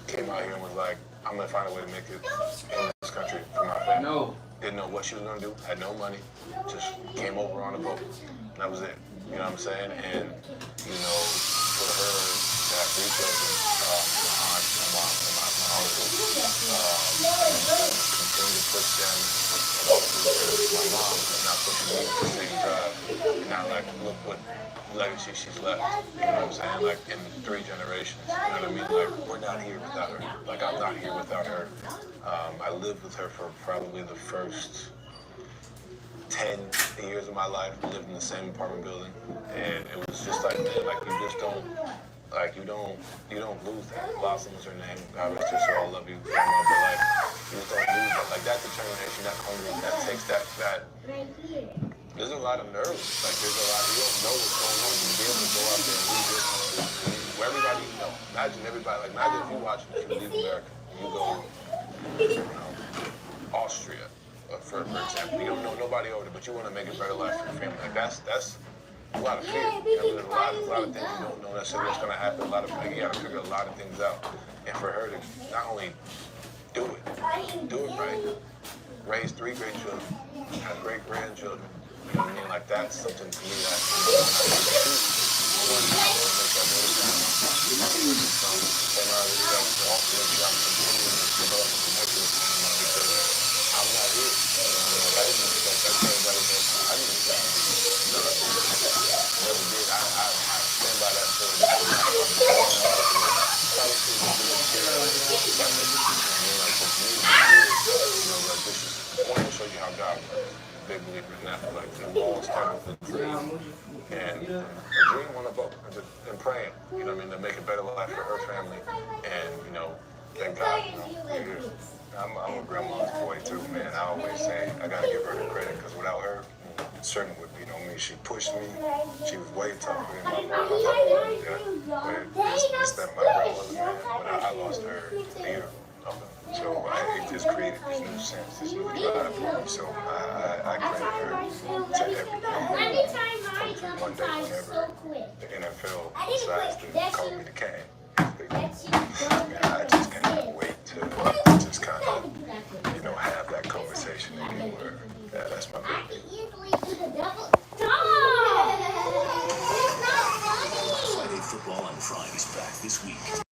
Came out here and was like, I'm gonna find a way to make it in this country for my family. No. Didn't know what she was gonna do. Had no money. Just came over on a boat. And that was it. You know what I'm saying? And you know, for her to have 3 children, my aunt, my mom, and my uncle, and continue to push them. And hopefully, my mom is not pushing me to the same drive. And now, like, look what legacy she's left. You know what I'm saying? Like, in 3 generations. You know what I mean? Like, we're not here without her. Like, I'm not here without her. I lived with her for probably the first 10 years of my life. We lived in the same apartment building, and it was just like, man, like, you just don't, like, you don't lose that. Blossom was her name. God rest her soul. I love you, grandma, but like, you just don't lose that. Like, that determination, that hunger, that takes that. There's a lot of nerves. Like, there's a lot. You don't know what's going on. You be able to go out there and leave your country, where everybody you know. Imagine everybody. Like, imagine if you watching this, you leave America, and you go, you know, Austria. For example, you don't know nobody over there, but you want to make a better life for your family. Like, that's a lot of fear. You know, there's a lot of things you don't know necessarily what's going to happen. You got to figure a lot of things out. And for her to not only do it right, raise 3 great children, have great grandchildren. You know what I mean? Like, that's something to me that I want to do. I want to make that better family. And I respect all the things I'm continuing to develop and connect with family because I'm not here. I didn't expect that to everybody else. I didn't expect it. Never did. I stand by that story. I want to show you how God works. Big believer in that. Like, the walls started with a dream. And a dream on a boat. And praying. You know what I mean? To make a better life for her family. And, you know, thank God, you know, we're here. I'm a grandma's boy too, man. I always say I gotta give her the credit because without her, certainly would be no me. She pushed me. She was way tougher than my mom. But it's that my grandmother, man. When I lost her a year of So it just created this new sense, this new drive for me. So I credit her to everything. Hopefully one day, whenever the NFL decides to call me the king, I just cannot wait to just kind of, you know, have that conversation again where that's my baby. Stop! It's not funny! Friday Football on Prime is back this week.